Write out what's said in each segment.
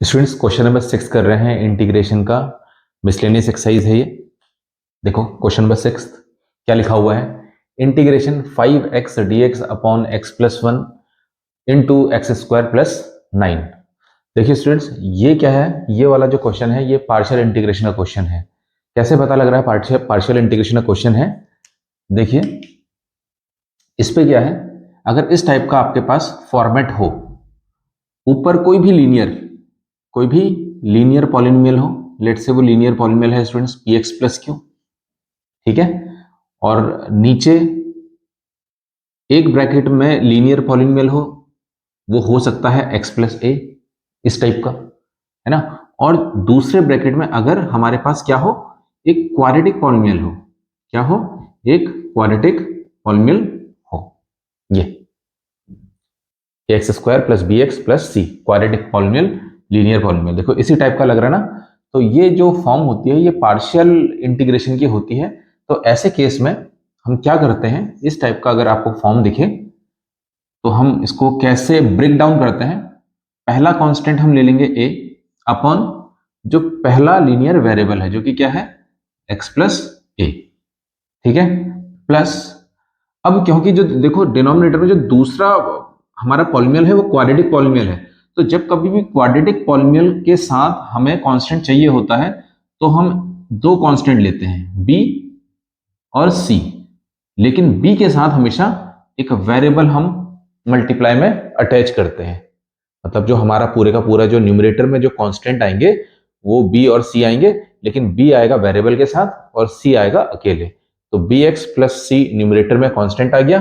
Students question number 6 कर रहे हैं इंटीग्रेशन का। मिसलेनियस एक्सरसाइज है ये। देखो क्वेश्चन नंबर 6 क्या लिखा हुआ है। Integration 5x dx upon x plus 1 into x square plus 9। देखिए स्टूडेंट्स, ये क्या है, ये वाला जो क्वेश्चन है ये पार्शियल इंटीग्रेशन का क्वेश्चन है। कैसे पता लग रहा है पार्शियल इंटीग्रेशन का क्वेश्चन है? देखिए इस पे क्या है, अगर इस टाइप का आपके पास फॉर्मेट हो, ऊपर कोई भी लीनियर पॉलिनोमियल हो, लेट से वो लीनियर पॉलिनोमियल है स्टूडेंट्स px प्लस क्यू, ठीक है, और नीचे एक ब्रैकेट में लीनियर पॉलिनोमियल हो, वो हो सकता है x प्लस ए, इस टाइप का है ना। और दूसरे ब्रैकेट में अगर हमारे पास क्या हो, एक क्वाड्रेटिक पॉलिनोमियल हो, क्या हो, एक क्वाड्रेटिक पॉलिनोमियल हो, ये x square plus B x plus c, quadratic polynomial, linear polynomial. देखो इसी टाइप का लग रहा है ना। तो ये जो फॉर्म होती है ये पार्शियल इंटीग्रेशन की होती है। तो ऐसे केस में हम क्या करते हैं, इस टाइप का अगर आपको फॉर्म दिखे तो हम इसको कैसे ब्रेक डाउन करते हैं। पहला कांस्टेंट हम ले लेंगे a अपॉन जो पहला लीनियर वेरिएबल है जो कि क्या है, x प्लस ए, ठीक है, प्लस अब क्योंकि जो देखो डिनोमिनेटर में जो दूसरा हमारा पॉलिनोमियल है वो क्वाड्रेटिक पॉलिनोमियल है, तो जब कभी भी क्वाड्रेटिक पॉलिनोमियल के साथ हमें कांस्टेंट चाहिए होता है तो हम दो कांस्टेंट लेते हैं b और c, लेकिन b के साथ हमेशा एक वेरिएबल हम मल्टीप्लाई में अटैच करते हैं। मतलब जो हमारा पूरे का पूरा जो न्यूमरेटर में जो कांस्टेंट आएंगे वो b और c आएंगे, लेकिन b आएगा वेरिएबल के साथ और c आएगा अकेले। तो bx प्लस सी न्यूमरेटर में कांस्टेंट आ गया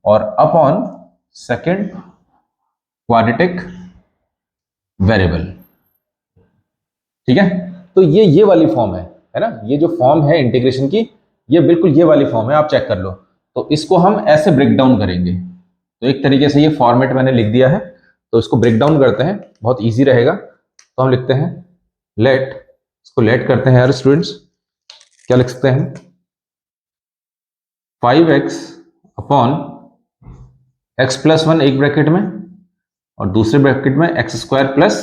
और अपॉन सेकंड क्वाड्रेटिक वेरिएबल, ठीक है। तो ये वाली फॉर्म है ना, ये जो फॉर्म है इंटीग्रेशन की, ये बिल्कुल ये वाली फॉर्म है, आप चेक कर लो। तो इसको हम ऐसे ब्रेक डाउन करेंगे। तो एक तरीके से ये फॉर्मेट मैंने लिख दिया है, तो इसको ब्रेक डाउन करते हैं, बहुत इजी रहेगा। तो हम लिखते हैं लेट, इसको लेट करते हैं यार स्टूडेंट्स, क्या लिख सकते हैं, 5x अपॉन एक्स प्लस 1 एक ब्रैकेट में और दूसरे ब्रैकेट में एक्स स्क्वायर प्लस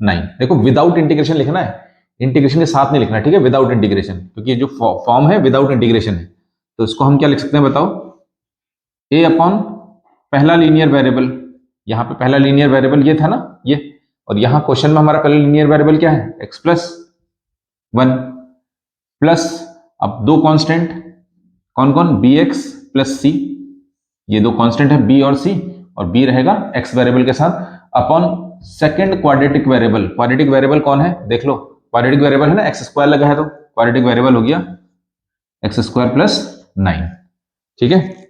9। देखो विदाउट इंटीग्रेशन लिखना है, इंटीग्रेशन के साथ नहीं लिखना है, ठीक है, विदाउट इंटीग्रेशन, क्योंकि ये जो फॉर्म है विदाउट इंटीग्रेशन है। तो इसको हम क्या लिख सकते हैं बताओ, a अपॉन पहला लीनियर वेरिएबल, यहाँ पे पहला लीनियर वेरिएबल ये था ना ये, और यहाँ क्वेश्चन में हमारा पहला लीनियर वेरिएबल क्या है, x प्लस 1 प्लस अब दो कांस्टेंट कौन कौन, bx प्लस c, ये दो कांस्टेंट है b और c, और b रहेगा x वेरिएबल के साथ, upon second quadratic variable. Quadratic variable कौन है देख लो, क्वाड्रेटिक वेरिएबल है ना, एक्स स्क्वायर लगा है तो क्वाड्रेटिक वेरिएबल हो गया एक्स स्क्वायर प्लस 9, ठीक है।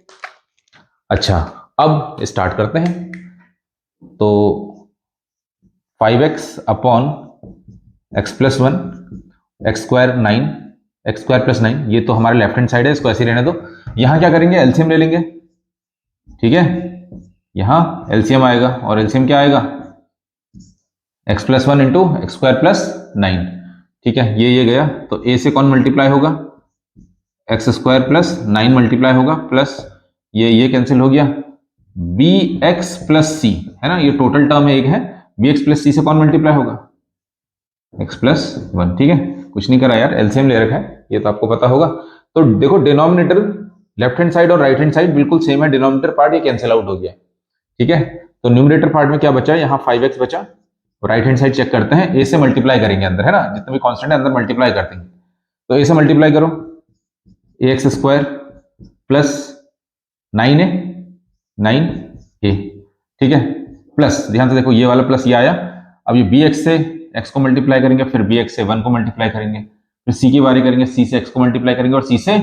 अच्छा अब स्टार्ट करते हैं। तो 5x upon x plus 1 x square 9, x square plus 9, ये तो हमारे लेफ्ट हैंड साइड है, इसको ऐसे ही रहने दो। यहां क्या करेंगे, एलसीएम ले लेंगे, ठीक है, यहां एलसीएम आएगा और एलसीएम क्या आएगा, x plus 1 into x square plus 9, ठीक है, ये गया। तो ए से कौन मल्टीप्लाई होगा, एक्स स्क्वायर प्लस 9 मल्टीप्लाई होगा, प्लस ये कैंसिल हो गया, बी एक्स प्लस सी है ना, ये टोटल टर्म एक है, बी एक्स प्लस सी से कौन मल्टीप्लाई होगा, एक्स प्लस 1, ठीक है। कुछ नहीं करा यार, एलसीएम ले रखा है, ये तो आपको पता होगा। तो देखो डिनोमिनेटर लेफ्ट हैंड साइड और राइट हैंड साइड बिल्कुल सेम है, डिनोमिनेटर पार्ट ये कैंसिल आउट हो गया, ठीक है। तो न्यूमरेटर पार्ट में क्या बचा, यहाँ 5x बचा, राइट हैंड साइड चेक करते हैं, ए से मल्टीप्लाई करेंगे अंदर, है ना, जितने भी कांस्टेंट है अंदर मल्टीप्लाई करते हैं। तो ए से मल्टीप्लाई करो, ए एक्स स्क्वायर प्लस 9 है 9 ए, ठीक है, प्लस ध्यान से देखो ये वाला प्लस ये आया। अब ये बी एक्स से एक्स को मल्टीप्लाई करेंगे, फिर बी एक्स से 1 को मल्टीप्लाई करेंगे, फिर सी की बारी करेंगे, सी से एक्स को मल्टीप्लाई करेंगे और सी से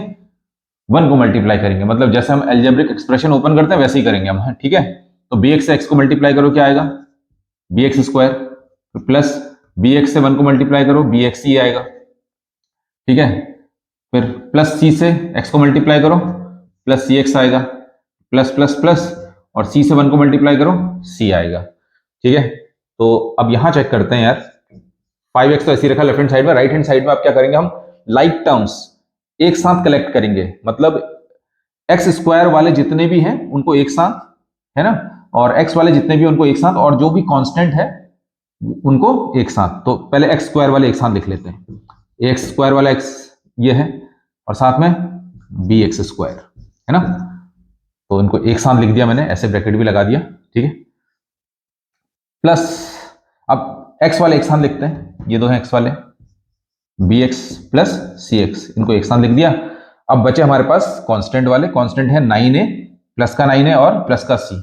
1 को मल्टीप्लाई करेंगे। मतलब जैसे हम एल्जेब्रिक एक्सप्रेशन ओपन करते हैं वैसे ही करेंगे हम, ठीक है। तो बी एक्स से एक्स को मल्टीप्लाई करो, क्या आएगा, B X square, plus B X से 1 को मल्टीप्लाई करो, बी एक्स ही आएगा, ठीक है, फिर प्लस सी से एक्स को मल्टीप्लाई करो, प्लस सी एक्स आएगा, प्लस प्लस प्लस, और सी से 1 को मल्टीप्लाई करो, सी आएगा, ठीक है। तो अब यहां चेक करते हैं यार, 5x तो ऐसे रखा लेफ्ट हैंड साइड में, राइट हैंड साइड में आप क्या करेंगे, हम लाइक टर्म्स एक साथ कलेक्ट करेंगे, मतलब एक्स स्क्वायर वाले जितने भी हैं उनको एक साथ, है ना, और एक्स वाले जितने भी उनको एक साथ, और जो भी कांस्टेंट है उनको एक साथ, तो पहले एक्स स्क्वायर वाले एक साथ लिख लेते हैं। एक्स स्क्वायर वाला एक्स ये है और साथ में बी एक्स स्क्वायर, है ना। तो इनको एक साथ लिख दिया मैंने, ऐसे ब्रैकेट भी लगा दिया, ठीक है। प्लस अब एक्स वाले एक साथ लिखते हैं, ये दो हैं एक्स वाले, बी एक्स प्लस सी एक्स, इनको एक साथ लिख दिया। अब बचे हमारे पास कांस्टेंट वाले, कांस्टेंट है 9a, प्लस का 9 है और प्लस का c,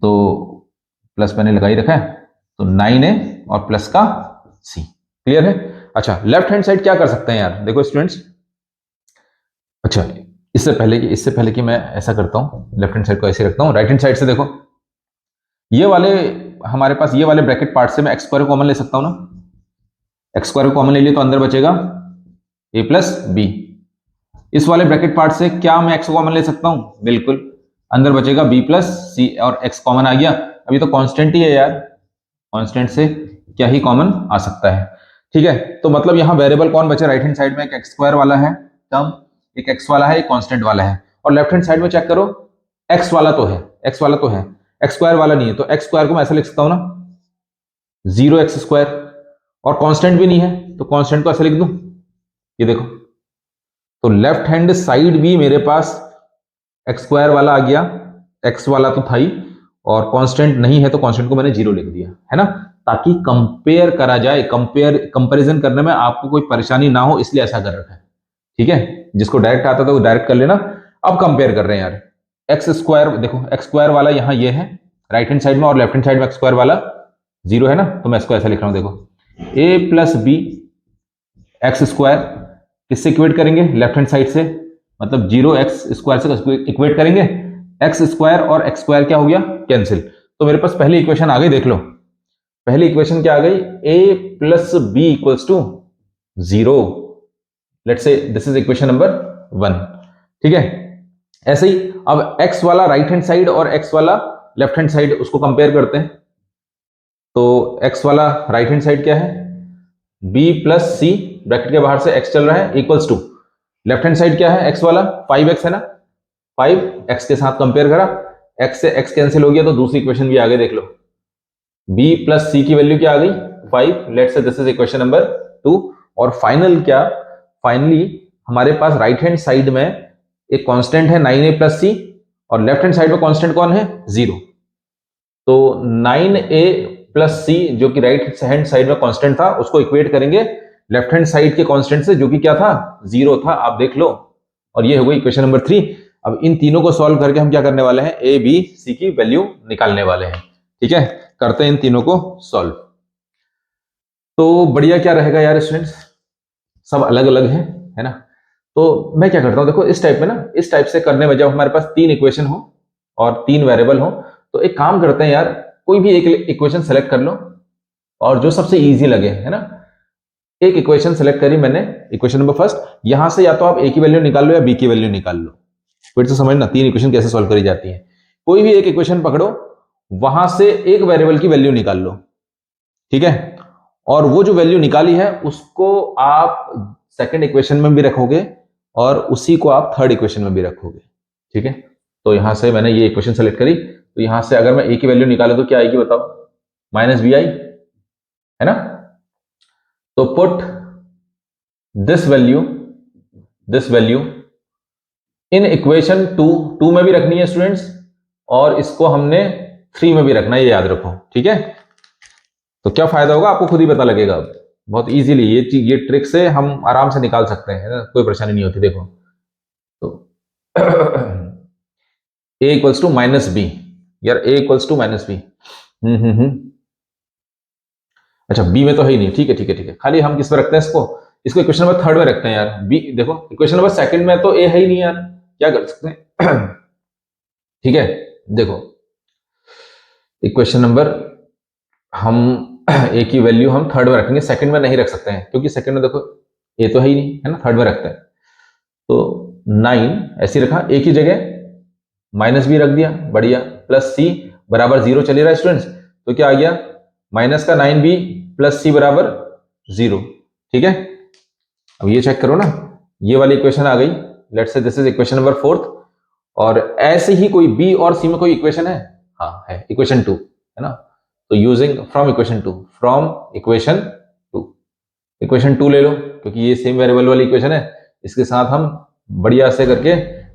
तो प्लस मैंने लगा ही रखा है, तो 9a और प्लस का c, क्लियर है। अच्छा, लेफ्ट हैंड साइड क्या कर सकते हैं यार, देखो स्टूडेंट्स। अच्छा, इससे पहले कि मैं ऐसा करता हूं, लेफ्ट हैंड साइड को ऐसे रखता हूं, राइट हैंड साइड से देखो, ये वाले हमारे पास ये वाले ब्रैकेट पार्ट से मैं एक्स स्क्वायर कॉमन ले सकता हूं ना, एक्स स्क्वायर को कॉमन ले लिया तो अंदर बचेगा ए प्लस बी। इस वाले ब्रैकेट पार्ट से क्या मैं एक्स कॉमन ले सकता हूं, बिल्कुल, अंदर बचेगा बी प्लस सी और एक्स कॉमन आ गया। अभी तो कांस्टेंट ही है यार, कांस्टेंट से क्या ही कॉमन आ सकता है, ठीक है। तो मतलब यहां वेरिएबल कौन बचे, राइट हैंड साइड में एक एक्स स्क्वायर वाला है टर्म, एक एक्स वाला है, एक कांस्टेंट वाला है, और लेफ्ट हैंड साइड में चेक करो, एक्स वाला तो है, एक्स वाला तो है, एक्स स्क्वायर वाला नहीं है। तो एक्स स्क्वायर को मैं ऐसे लिख सकता हूं ना, 0x स्क्वायर, और कांस्टेंट भी नहीं है तो कांस्टेंट को ऐसे लिख दूं, ये देखो। तो लेफ्ट हैंड साइड भी मेरे पास एक्स स्क्वायर वाला आ गया, एक्स वाला तो था ही, और कांस्टेंट नहीं है तो कांस्टेंट को मैंने 0 लिख दिया, है ना, ताकि कंपेयर करा जाए, कंपैरिजन करने में आपको कोई परेशानी ना हो, इसलिए ऐसा कर रखा है, ठीक है। जिसको डायरेक्ट आता था वो डायरेक्ट कर लेना। अब कंपेयर कर रहे हैं यार, एक्स स्क्वायर देखो, एक्स स्क्वायर वाला यहाँ ये है राइट हैंड साइड में, और लेफ्ट हैंड साइड में एक्स स्क्वायर वाला 0 है ना, तो मैं इसको ऐसा लिख रहा हूं, देखो, ए प्लस बी एक्स स्क्वायर किससे इक्वेट करेंगे, लेफ्ट हैंड साइड से, मतलब 0x स्क्वायर से इक्वेट करेंगे, एक्स स्क्वायर और एक्स स्क्वायर क्या हो गया, कैंसिल। तो मेरे पास पहली इक्वेशन आ गई, देख लो, पहली इक्वेशन क्या आ गई, a plus b equals to 0। Let's say this is equation number 1, ठीक है। ऐसे ही अब x वाला राइट हैंड साइड और x वाला लेफ्ट हैंड साइड, उसको कंपेयर करते हैं। तो x वाला राइट हैंड साइड क्या है, b प्लस सी, ब्रैकेट के बाहर से x चल रहा है, equals to, left hand side क्या है, x वाला 5x है ना, 5x के साथ कंपेयर करा, x से x कैंसिल हो गया, तो दूसरी इक्वेशन भी आ गई, देख लो, b प्लस सी की वैल्यू क्या आ गई, 5। Let's say this is equation number 2। और फाइनल क्या, फाइनली हमारे पास राइट हैंड साइड में एक कांस्टेंट है 9a प्लस सी, और लेफ्ट हैंड साइड में कांस्टेंट कौन है, 0। तो 9a प्लस सी जो कि राइट हैंड साइड में कांस्टेंट था, उसको इक्वेट करेंगे लेफ्ट हैंड साइड के कांस्टेंट से, जो कि क्या था, 0 था, आप देख लो। और ये हो गई इक्वेशन नंबर 3। अब इन तीनों को सॉल्व करके हम क्या करने वाले हैं, ए बी सी की वैल्यू निकालने वाले हैं, ठीक है। करते हैं इन तीनों को सॉल्व। तो बढ़िया क्या रहेगा यार स्टूडेंट्स, सब अलग अलग है ना। तो मैं क्या करता हूं, देखो इस टाइप में ना, इस टाइप से करने में जब हमारे पास 3 इक्वेशन हो और 3 वेरिएबल हो, तो एक काम करते हैं यार, कोई भी एक इक्वेशन सेलेक्ट कर लो और जो सबसे इजी लगे, है ना। एक इक्वेशन सेलेक्ट करी मैंने, इक्वेशन नंबर फर्स्ट, यहां से या तो आप ए की वैल्यू निकाल लो या बी की वैल्यू निकाल लो। फिर से समझना 3 इक्वेशन कैसे सॉल्व करी जाती है। कोई भी एक इक्वेशन पकड़ो, वहां से एक वेरिएबल की वैल्यू निकाल लो, ठीक है, और वो जो वैल्यू निकाली है उसको आप सेकंड इक्वेशन में भी रखोगे और उसी को आप थर्ड इक्वेशन में भी रखोगे, ठीक है। तो यहां से मैंने ये इक्वेशन सेलेक्ट करी, तो यहां से अगर मैं ए की वैल्यू निकालूं तो क्या आएगी बताओ, माइनस बी आई, है ना। तो put this value in equation 2 में भी रखनी है स्टूडेंट्स, और इसको हमने 3 में भी रखना है, ये याद रखो, ठीक है। तो क्या फायदा होगा आपको खुद ही पता लगेगा, बहुत इजीली ये ट्रिक से हम आराम से निकाल सकते हैं, है ना, कोई परेशानी नहीं होती। देखो तो a equals to minus b, यार a equals to minus b, अच्छा b में तो है ही नहीं, ठीक है, खाली हम किस में रखते हैं इसको इक्वेशन नंबर 3 में रखते हैं यार। b देखो इक्वेशन नंबर 2 में तो a है ही नहीं यार, क्या कर सकते हैं ठीक है। देखो इक्वेशन नंबर हम a की वैल्यू हम 3 में रखेंगे, 2 में नहीं रख सकते हैं, क्योंकि 2 में देखो a तो है ही नहीं, है ना, 3 में रखते हैं। तो 9 ऐसी रखा, a की जगह माइनस बी रख दिया, बढ़िया, प्लस सी बराबर 0 चल रहा है स्टूडेंट्स, तो क्या आ गया, माइनस का 9b प्लस सी बराबर 0, ठीक है। अब ये चेक करो ना, ये वाली इक्वेशन आ गई, let's say this is equation number 4। और ऐसे ही कोई b और c में कोई इक्वेशन है, हाँ है, इक्वेशन 2, है ना। तो using from equation two, from equation two, equation two ले लो क्योंकि ये सेम वेरिएबल वाली इक्वेशन है, इसके साथ हम बढ़िया से करके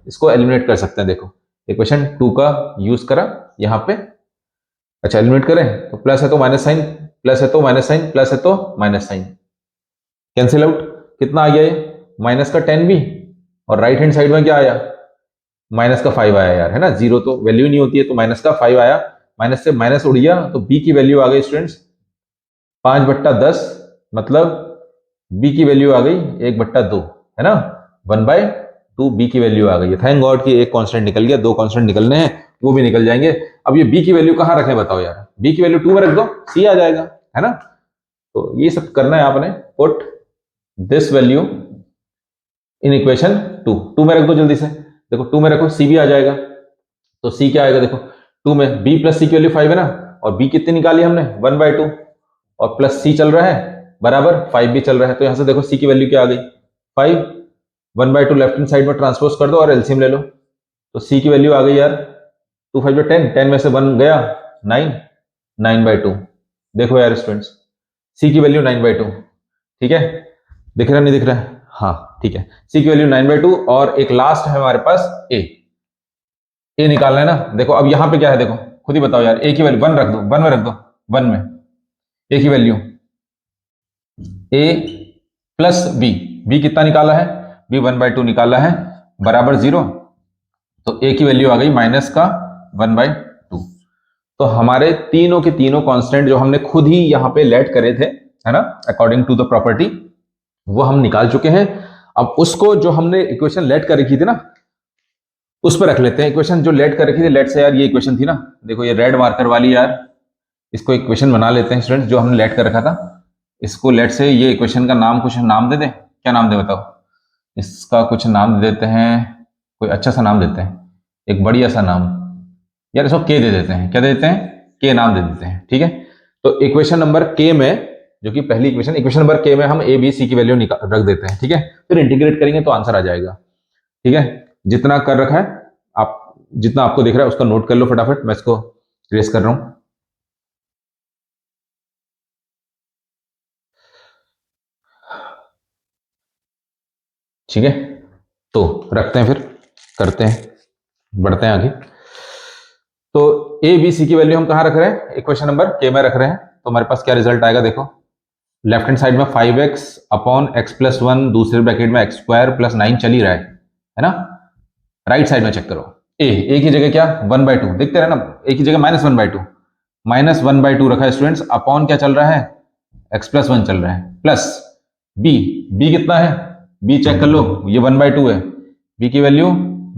इसको एलिमिनेट कर सकते हैं। देखो इक्वेशन टू का यूज करा यहाँ पे। अच्छा एलिमिनेट करें तो प्लस है तो माइनस साइन, प्लस है तो माइनस साइन, प्लस है तो माइनस साइन, कैंसिल आउट। कितना आ गया ये माइनस का 10 भी, और राइट हैंड साइड में क्या आया माइनस का 5 आया यार, है ना, जीरो तो वैल्यू नहीं होती है, तो माइनस का 5 आया, माइनस से माइनस उड़ गया, तो बी की वैल्यू आ गई स्टूडेंट्स 5/10, मतलब बी की वैल्यू आ गई 1/2, है ना, 1/2 बी की वैल्यू आ गई है। थैंक गॉड कि एक कांस्टेंट निकल गया, दो कांस्टेंट निकलने हैं वो भी निकल जाएंगे। अब ये बी की वैल्यू कहाँ रखें बताओ यार, बी की वैल्यू 2 में रख दो, सी आ जाएगा, है ना। तो ये सब करना है आपने, put this value in equation two में रख दो जल्दी से। देखो 2 में रखो सी भी आ जाएगा, तो सी क्या आएगा देखो 2 में बी प्लस सी की वैल्यू 5 है ना, और बी कितनी निकाली हमने 1/2, और प्लस सी चल रहा है बराबर 5 भी चल रहा है, तो यहां से देखो सी की वैल्यू क्या आ गई 5, 1/2 लेफ्ट हैंड साइड में ट्रांसपोज कर दो और एलसीएम ले लो, तो सी की वैल्यू आ गई यार 2 5 10, 10 में से 1 गया 9, 9/2। देखो यार स्टूडेंट्स सी की वैल्यू 9/2, ठीक है, दिख रहा नहीं दिख रहा है, हाँ ठीक है, सी की वैल्यू 9/2, और एक लास्ट है हमारे पास ए निकालना है ना। देखो अब यहां पे क्या है, देखो खुद ही बताओ यार, ए की वैल्यू 1 रख दो, 1 में रख दो, 1 में ए की वैल्यू ए प्लस बी, बी कितना निकाला है बी 1/2 निकाला है बराबर 0, तो ए की वैल्यू आ गई माइनस का 1/2। तो हमारे तीनों के तीनों कांस्टेंट जो हमने खुद ही यहां पे लेट करे थे, है ना, अकॉर्डिंग टू द प्रॉपर्टी, वो हम निकाल चुके हैं। अब उसको जो हमने इक्वेशन लेट कर रखी थी ना उस पर रख लेते हैं। इक्वेशन जो लेट कर रखी थी, लेट से यार ये इक्वेशन थी ना, देखो ये रेड मार्कर वाली यार, इसको इक्वेशन बना लेते हैं स्टूडेंट्स, जो हमने लेट कर रखा था इसको लेट से, ये इक्वेशन का नाम कुछ नाम दे दें, क्या नाम दे बताओ, इसका कुछ नाम दे देते हैं, कोई अच्छा सा नाम देते हैं, एक बढ़िया सा नाम यार, इसको के दे देते हैं, क्या दे देते हैं, के नाम दे देते हैं, ठीक है। तो इक्वेशन नंबर के में, जो कि पहली इक्वेशन नंबर के में हम ए बी सी की वैल्यू रख देते हैं, ठीक है, फिर इंटीग्रेट करेंगे तो आंसर आ जाएगा, ठीक है। जितना कर रखा है आप, जितना आपको दिख रहा है उसका नोट कर लो फटाफट, मैं इसको ट्रेस कर रहा हूं। ठीक है, तो रखते हैं, फिर करते हैं, बढ़ते हैं आगे। तो ए बी सी की वैल्यू हम कहां रख रहे हैं, इक्वेशन नंबर के में रख रहे हैं, तो हमारे पास क्या रिजल्ट आएगा देखो, लेफ्ट हैंड साइड में 5x अपॉन x प्लस 1, दूसरे ब्रैकेट में x² + 9 चल ही रहा है ना। राइट साइड में चेक करो, ए की जगह क्या 1/2, देखते रहे ना, ए की जगह -1/2, -1/2 रखा है स्टूडेंट्स, अपॉन क्या चल रहा है x+1 चल रहा है, प्लस बी कितना है, बी चेक कर लो, ये 1/2 है, बी की वैल्यू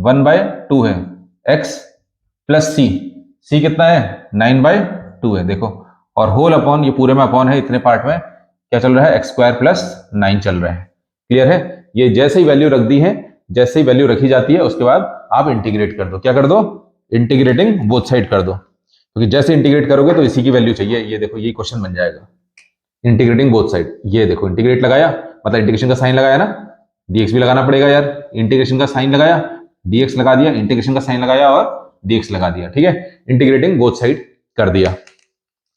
1/2 है, x प्लस सी कितना है 9/2 है, देखो, और होल अपॉन, ये पूरे में अपॉन है, इतने पार्ट में क्या चल रहा है x² + 9 चल रहा है, क्लियर है। ये जैसे ही वैल्यू रख दी है, जैसे ही वैल्यू रखी जाती है उसके बाद आप इंटीग्रेट कर दो, क्या कर दो, इंटीग्रेटिंग बोथ साइड कर दो, क्योंकि जैसे इंटीग्रेट करोगे तो इसी की वैल्यू चाहिए, ये देखो ये क्वेश्चन बन जाएगा, इंटीग्रेटिंग बोथ साइड, ये देखो इंटीग्रेट लगाया मतलब इंटीग्रेशन का साइन लगाया ना, dx भी लगाना पड़ेगा यार, इंटीग्रेशन का साइन लगाया, dx लगा दिया, इंटीग्रेशन का साइन लगाया और dx लगा दिया, ठीक है, इंटीग्रेटिंग बोथ साइड कर दिया।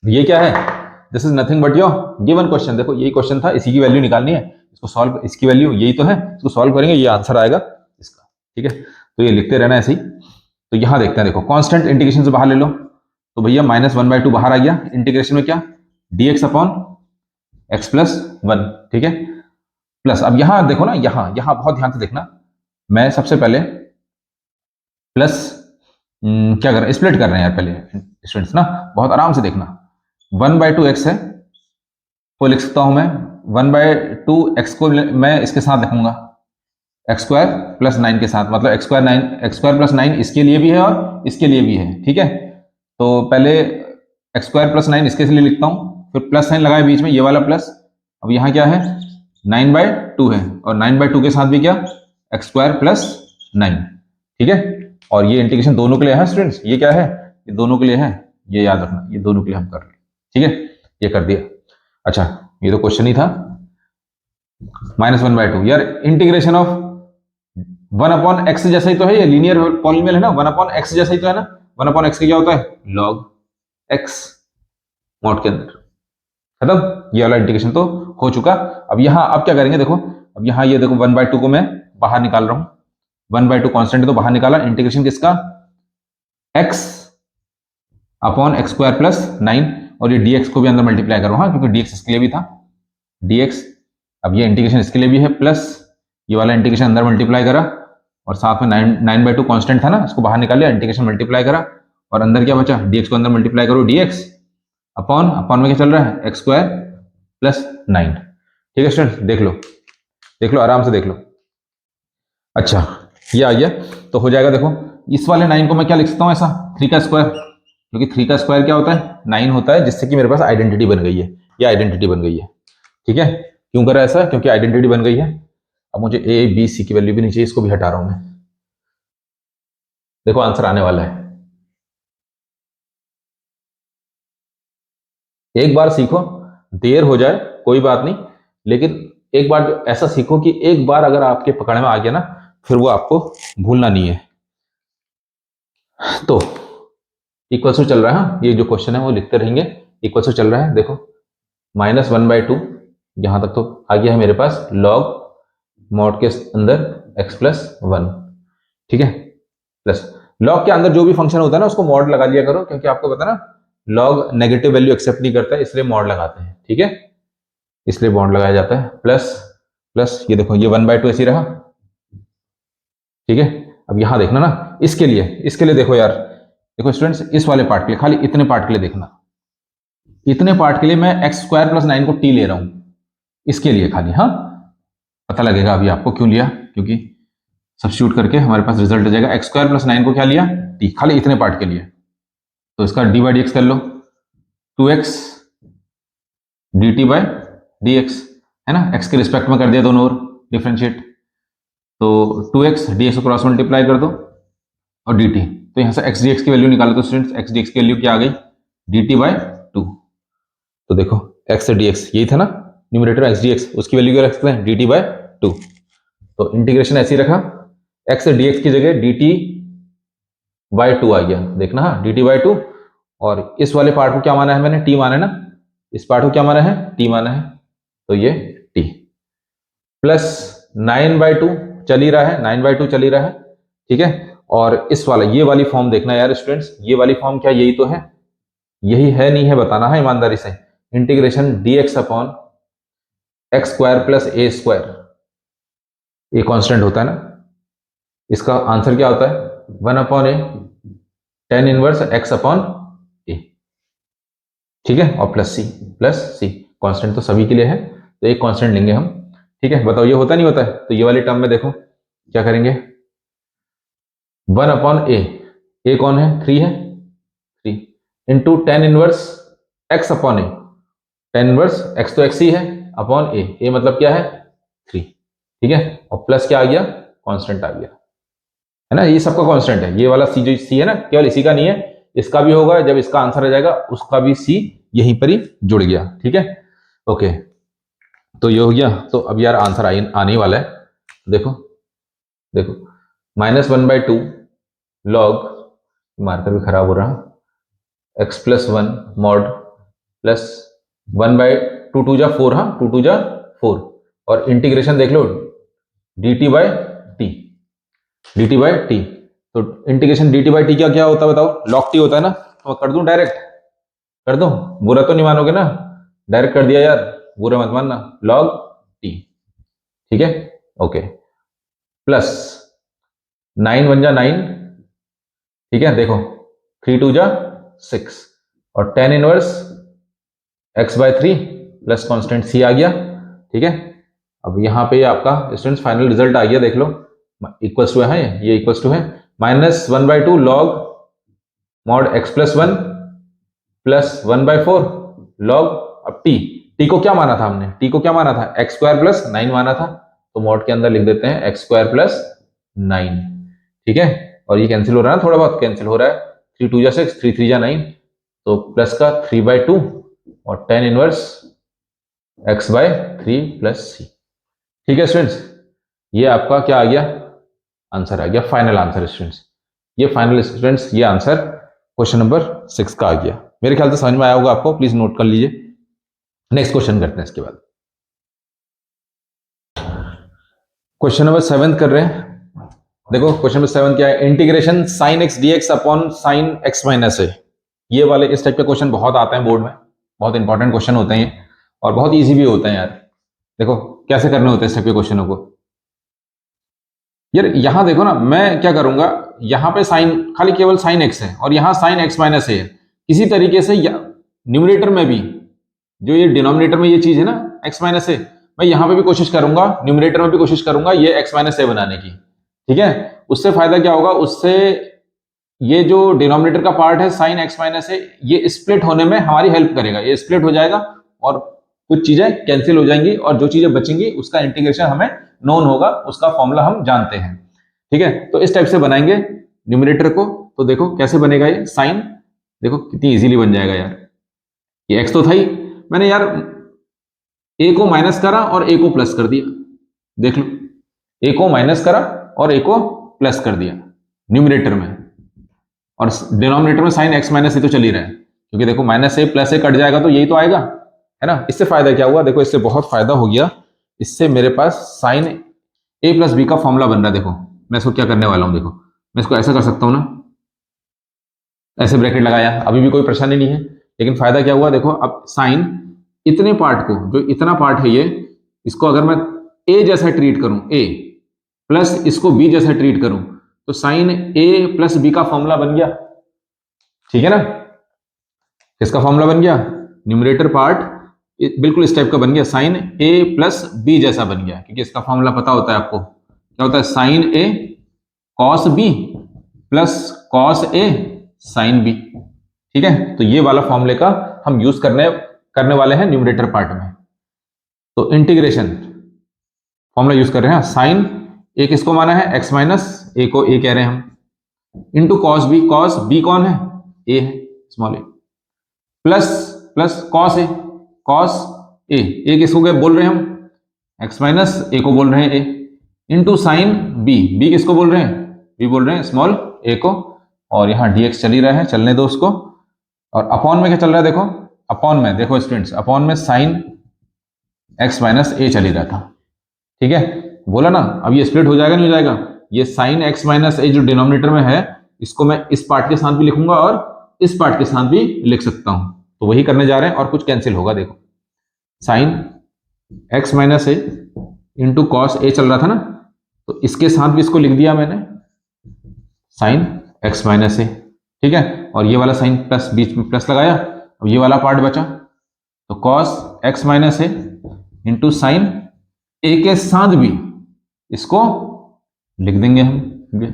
ये क्या है, this is nothing but your given question, देखो यही क्वेश्चन था, इसी की वैल्यू निकालनी है, इसको सॉल्व, इसकी वैल्यू यही तो है, इसको सॉल्व करेंगे ये आंसर आएगा इसका, ठीक है। तो ये लिखते रहना ऐसे ही। तो यहां देखते हैं, देखो कांस्टेंट इंटीग्रेशन से बाहर ले लो, तो भैया -1/2 बाहर आ गया, इंटीग्रेशन में क्या dx अपॉन x+1, ठीक है, प्लस, अब यहां देखो ना, यहां बहुत ध्यान से देखना, मैं सबसे पहले प्लस क्या कर रहे हैं, स्प्लिट कर रहे हैं यार पहले स्टूडेंट्स ना, बहुत आराम से देखना, 1/2 x है तो लिख सकता हूं मैं 1/2 x को मैं इसके साथ लिखूंगा x² + 9 के साथ, मतलब x² + 9 इसके लिए भी है और इसके लिए भी है, ठीक है। तो पहले x² + 9 इसके लिए लिखता हूं, फिर प्लस साइन लगाए बीच में, ये वाला प्लस, अब यहाँ क्या है 9/2 है, और 9/2 के साथ भी क्या x² + 9, ठीक है। और ये इंटीग्रेशन दोनों के लिए है स्टूडेंट्स, ये क्या है, ये दोनों के लिए है, ये याद रखना, ये दोनों के लिए हम कर रहे हैं, ठीक है, ये कर दिया। अच्छा ये तो क्वेश्चन ही था, -1/2 यार, इंटीग्रेशन ऑफ 1/x जैसा ही तो है, ये लीनियर पॉलिनोमियल है ना, 1/x जैसा ही तो है ना, 1/x क्या होता है log x, मॉड के अंदर, खत्म। ये वाला इंटीग्रेशन तो हो चुका। अब यहाँ अब क्या करेंगे, देखो अब यहाँ ये देखो 1/2 को मैं बाहर निकाल रहा हूँ, 1/2 कांस्टेंट तो बाहर निकाला, इंटीग्रेशन किसका, x upon x square plus 9, और ये dx को भी अंदर मल्टीप्लाई करो, हाँ क्योंकि dx इसके लिए भी था, dx, अब ये इंटीग्रेशन इसके लिए भी है, प्लस ये वाला इंटीग्रेशन अंदर मल्टीप्लाई करा, और साथ में 9/2 कांस्टेंट था ना, इसको बाहर निकाल लिया, इंटीग्रेशन मल्टीप्लाई करा, और अंदर क्या बचा, dx को अंदर मल्टीप्लाई करो, dx अपॉन अपॉन में क्या चल रहा है, एक्स स्क्वायर प्लस 9। ठीक है स्टूडेंट, देख लो आराम से देख लो। अच्छा ये आ गया, तो हो जाएगा, देखो इस वाले 9 को मैं क्या लिख सकता हूँ ऐसा, 3 का स्क्वायर, क्योंकि 3 का स्क्वायर क्या होता है, 9 होता है, जिससे कि मेरे पास आइडेंटिटी बन गई है, ये आइडेंटिटी बन गई है। ठीक है, क्यों करा ऐसा, क्योंकि आइडेंटिटी बन गई है। अब मुझे ए बी सी की वैल्यू भी नहीं चाहिए, इसको भी हटा रहा हूं मैं। देखो आंसर आने वाला है, एक बार सीखो, देर हो जाए कोई बात नहीं, लेकिन एक बार ऐसा सीखो कि एक बार अगर आपके पकड़ में आ गया ना, फिर वो आपको भूलना नहीं है। तो इक्वल टू चल रहा है, ये जो क्वेश्चन है वो लिखते रहेंगे, इक्वल टू चल रहा है, देखो -1/2 यहां तक तो आ गया है मेरे पास, लॉग मॉड के अंदर x प्लस 1। ठीक है, प्लस लॉग के अंदर जो भी फंक्शन होता है ना उसको मॉड लगा लिया करो, क्योंकि आपको पता ना लॉग नेगेटिव वैल्यू एक्सेप्ट नहीं करता है, इसलिए मॉड लगाते हैं। ठीक है, इसलिए मॉड लगाया जाता है, प्लस प्लस ये देखो ये 1/2 ऐसे रहा। ठीक है, अब यहां देखना ना, इसके लिए देखो यार, देखो स्टूडेंट्स इस वाले पार्ट के लिए, खाली इतने पार्ट के लिए देखना, इतने पार्ट के लिए मैं एक्स स्क्वायर प्लस 9 को टी ले रहा हूं, इसके लिए खाली, हाँ पता लगेगा अभी आपको क्यों लिया, क्योंकि सब्स्टिट्यूट करके हमारे पास रिजल्ट आ जाएगा, एक्स स्क्वायर प्लस 9 को क्या लिया, टी, खाली इतने पार्ट के लिए। तो इसका डी बाई डी एक्स कर लो, 2x D T by d x, है ना, एक्स के रिस्पेक्ट में कर दिया दोनों ओर डिफ्रेंशिएट, तो 2x dx को क्रॉस मल्टीप्लाई कर दो और dt, तो यहां से x dx की वैल्यू निकालो, तो स्टूडेंट्स x dx की वैल्यू क्या आ गई, dt बाई 2। तो देखो x से dx यही था ना न्यूमरेटर, x dx, उसकी वैल्यू क्या रखते हैं, dt बाई 2। तो इंटीग्रेशन ऐसे ही रखा, x से dx की जगह dt बाई 2 आ गया, देखना हाँ dt बाई 2, और इस वाले पार्ट को क्या माना है मैंने, t माना है ना, इस पार्ट को क्या माना है, t माना है, तो ये t प्लस 9/2 चल ही रहा है, 9/2 चल ही रहा है। ठीक है, और इस वाला ये वाली फॉर्म देखना यार स्टूडेंट्स, ये वाली फॉर्म क्या यही तो है, यही है नहीं है बताना है ईमानदारी से, integration dx upon x square plus a square, ये कांस्टेंट होता है ना, इसका आंसर क्या होता है, 1/a tan inverse x upon a. ठीक है, और प्लस सी, कांस्टेंट तो सभी के लिए है, तो एक कांस्टेंट लेंगे हम। ठीक है, बताओ ये होता नहीं होता है, तो ये वाली टर्म में देखो क्या करेंगे, 1/a, ए कौन है, 3 है, 3 into tan inverse x upon a, tan inverse x तो x ही है, अपॉन ए मतलब क्या है, 3। ठीक है, और प्लस क्या आ गया, कांस्टेंट आ गया, है ना, ये सबका कांस्टेंट है, ये वाला सी जो सी है ना, केवल इसी का नहीं है, इसका भी होगा, जब इसका आंसर आ जाएगा उसका भी सी यहीं पर ही जुड़ गया। ठीक है, ओके, तो ये हो गया, तो अब यार आंसर आने वाला है, देखो देखो -1/2 लॉग, मार्कर भी खराब हो रहा, x प्लस 1 मॉड प्लस 1/2, 2 जा 4, हाँ 2 जा 4, और इंटीग्रेशन देख लो dt बाई टी, तो इंटीग्रेशन dt बाई टी क्या होता है बताओ, लॉग टी होता है ना, तो कर दूं डायरेक्ट, कर दूं, बुरा तो नहीं मानोगे ना, डायरेक्ट कर दिया यार, बुरा मत मानना, लॉग टी। ठीक है, ओके, प्लस 9 1 जा 9, ठीक है, देखो 3 2 जा 6, और tan inverse x by 3 plus constant c आ गया। ठीक है, अब यहाँ पे आपका स्टूडेंट्स फाइनल रिजल्ट आ गया, देख लो, इक्वल्स टू है, ये इक्वल्स टू है -1/2 log mod x plus 1 plus 1/4 log, अब t को क्या माना था हमने, t को क्या माना था, x स्क्वायर प्लस 9 माना था, तो मॉड के अंदर लिख देते हैं x स्क्वायर प्लस 9। ठीक है, और ये कैंसिल हो रहा है ना, थोड़ा बहुत कैंसिल हो रहा है, 3 2 जा 6, 3 3 जा 9, तो प्लस का 3/2 और tan inverse x by 3 plus c। ठीक है स्टूडेंट्स, ये आपका क्या आ गया, आंसर आ गया, फाइनल आंसर स्टूडेंट्स, ये फाइनल स्टूडेंट्स, ये आंसर क्वेश्चन नंबर 6 का आ गया। मेरे ख्याल से समझ में आया होगा आपको, प्लीज नोट कर लीजिए। नेक्स्ट क्वेश्चन करते हैं इसके बाद। क्वेश्चन नंबर 7 कर रहे हैं। देखो क्वेश्चन नंबर 7 क्या है, integration sine x dx upon sine x minus a. ये वाले इस टाइप के क्वेश्चन बहुत आते हैं बोर्ड में, बहुत इंपॉर्टेंट क्वेश्चन होते हैं ये, और बहुत इजी भी होते हैं यार। देखो कैसे करने होते हैं इस टाइप के क्वेश्चनों को। यार यहां देखो ना, मैं क्या करूंगा, यहां पे साइन खाली केवल साइन एक्स है और यहां साइन एक्स माइनस ए है। किसी तरीके से न्यूमरेटर में भी जो ये डिनोमिनेटर में ये चीज है ना एक्स माइनस ए, मैं यहां पे भी कोशिश करूंगा, न्यूमरेटर में भी कोशिश करूंगा ये एक्स माइनस ए बनाने की। ठीक है, उससे फायदा क्या होगा, उससे ये जो डिनोमिनेटर का पार्ट है साइन एक्स माइनस ए, ये स्प्लिट होने में हमारी हेल्प करेगा, ये स्प्लिट हो जाएगा और कुछ चीजें कैंसिल हो जाएंगी और जो चीजें बचेंगी उसका इंटीग्रेशन हमें नोन होगा, उसका फॉर्मूला हम जानते हैं। ठीक है, तो इस टाइप से बनाएंगे न्यूमरेटर को। तो देखो कैसे बनेगा ये साइन, देखो कितनी इजीली बन जाएगा यार। ये एक्स तो था ही, मैंने यार ए को माइनस करा और ए को प्लस कर दिया। देख लो, ए को माइनस करा और ए को प्लस कर दिया न्यूमरेटर में, और डिनोमिनेटर में साइन एक्स माइनस ए तो चल ही रहा है, क्योंकि देखो माइनस ए प्लस ए कट जाएगा तो यही तो आएगा, है ना। इससे फायदा क्या हुआ, देखो इससे बहुत फायदा हो गया, इससे मेरे पास साइन ए प्लस बी का फॉर्मूला बन रहा है। देखो मैं इसको क्या करने वाला हूं, देखो मैं इसको ऐसा कर सकता हूं ना, ऐसे ब्रैकेट लगाया, अभी भी कोई परेशानी नहीं है। लेकिन फायदा क्या हुआ, देखो अब साइन इतने पार्ट को, जो इतना पार्ट है ये, इसको अगर मैं ए जैसा ट्रीट करूं, ए प्लस इसको बी जैसा ट्रीट करूं, तो साइन ए प्लस बी का फॉर्मूला बन गया। ठीक है ना, किसका फॉर्मूला बन गया, न्यूमरेटर पार्ट बिल्कुल इस टाइप का बन गया, साइन ए प्लस बी जैसा बन गया, क्योंकि इसका फॉर्मूला पता होता है आपको, क्या होता है, sign A cos B plus cos A sine B. ठीक है, तो ये वाला फॉर्मूले का हम यूज करने वाले हैं न्यूमरेटर पार्ट में। तो इंटीग्रेशन फॉर्मूला यूज कर रहे हैं, साइन ए किसको माना है, एक्स माइनस ए को ए कह रहे हैं हम, इंटू कॉस बी कौन है, ए है, small A, plus plus cos A किसको बोल रहे हैं हम, एक्स माइनस ए को बोल रहे हैं ए, इंटू साइन बी किसको बोल रहे हैं, बी बोल रहे हैं स्मॉल ए को, और यहाँ dx चल ही रहा है, चलने दो उसको। और अपॉन में क्या चल रहा है, देखो अपॉन में, देखो स्टूडेंट्स अपॉन में साइन एक्स माइनस ए चल ही रहा था। ठीक है, बोला ना, अब ये स्प्लिट हो जाएगा नहीं हो जाएगा, ये साइन एक्स माइनस ए जो डिनोमिनेटर में है, इसको मैं इस पार्ट के साथ भी लिखूंगा और इस पार्ट के साथ भी लिख सकता हूं, तो वही करने जा रहे हैं, और कुछ कैंसिल होगा। देखो sign x minus A into cos A चल रहा था ना, तो इसके साथ भी इसको लिख दिया मैंने, साइन एक्स माइनस ए। ठीक है, और ये वाला साइन प्लस, बीच में प्लस लगाया, अब ये वाला पार्ट बचा, तो कॉस एक्स माइनस ए इंटू साइन ए के साथ भी इसको लिख देंगे हम,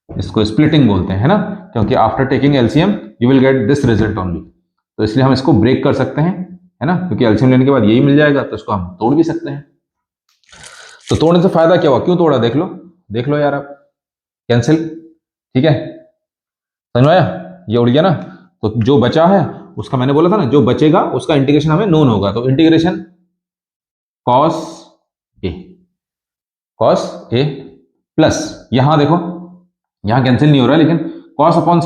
इसको स्प्लिटिंग बोलते हैं ना, क्योंकि after taking LCM you will get this result only, तो इसलिए हम इसको ब्रेक कर सकते हैं, है ना, क्योंकि एलसीएम लेने के बाद यही मिल जाएगा, तो इसको हम तोड़ भी सकते हैं। तो तोड़ने से फायदा क्या हुआ, क्यों तोड़ा, देख लो यार आप, कैंसिल। ठीक है, समझ में आया, ये उड़ गया ना, तो जो बचा है उसका, मैंने बोला था ना, जो बचेगा उसका इंटीग्रेशन हमें नोन होगा, तो इंटीग्रेशन कॉस ए प्लस, यहां देखो यहां कैंसिल नहीं हो रहा है, लेकिन कॉस अपॉन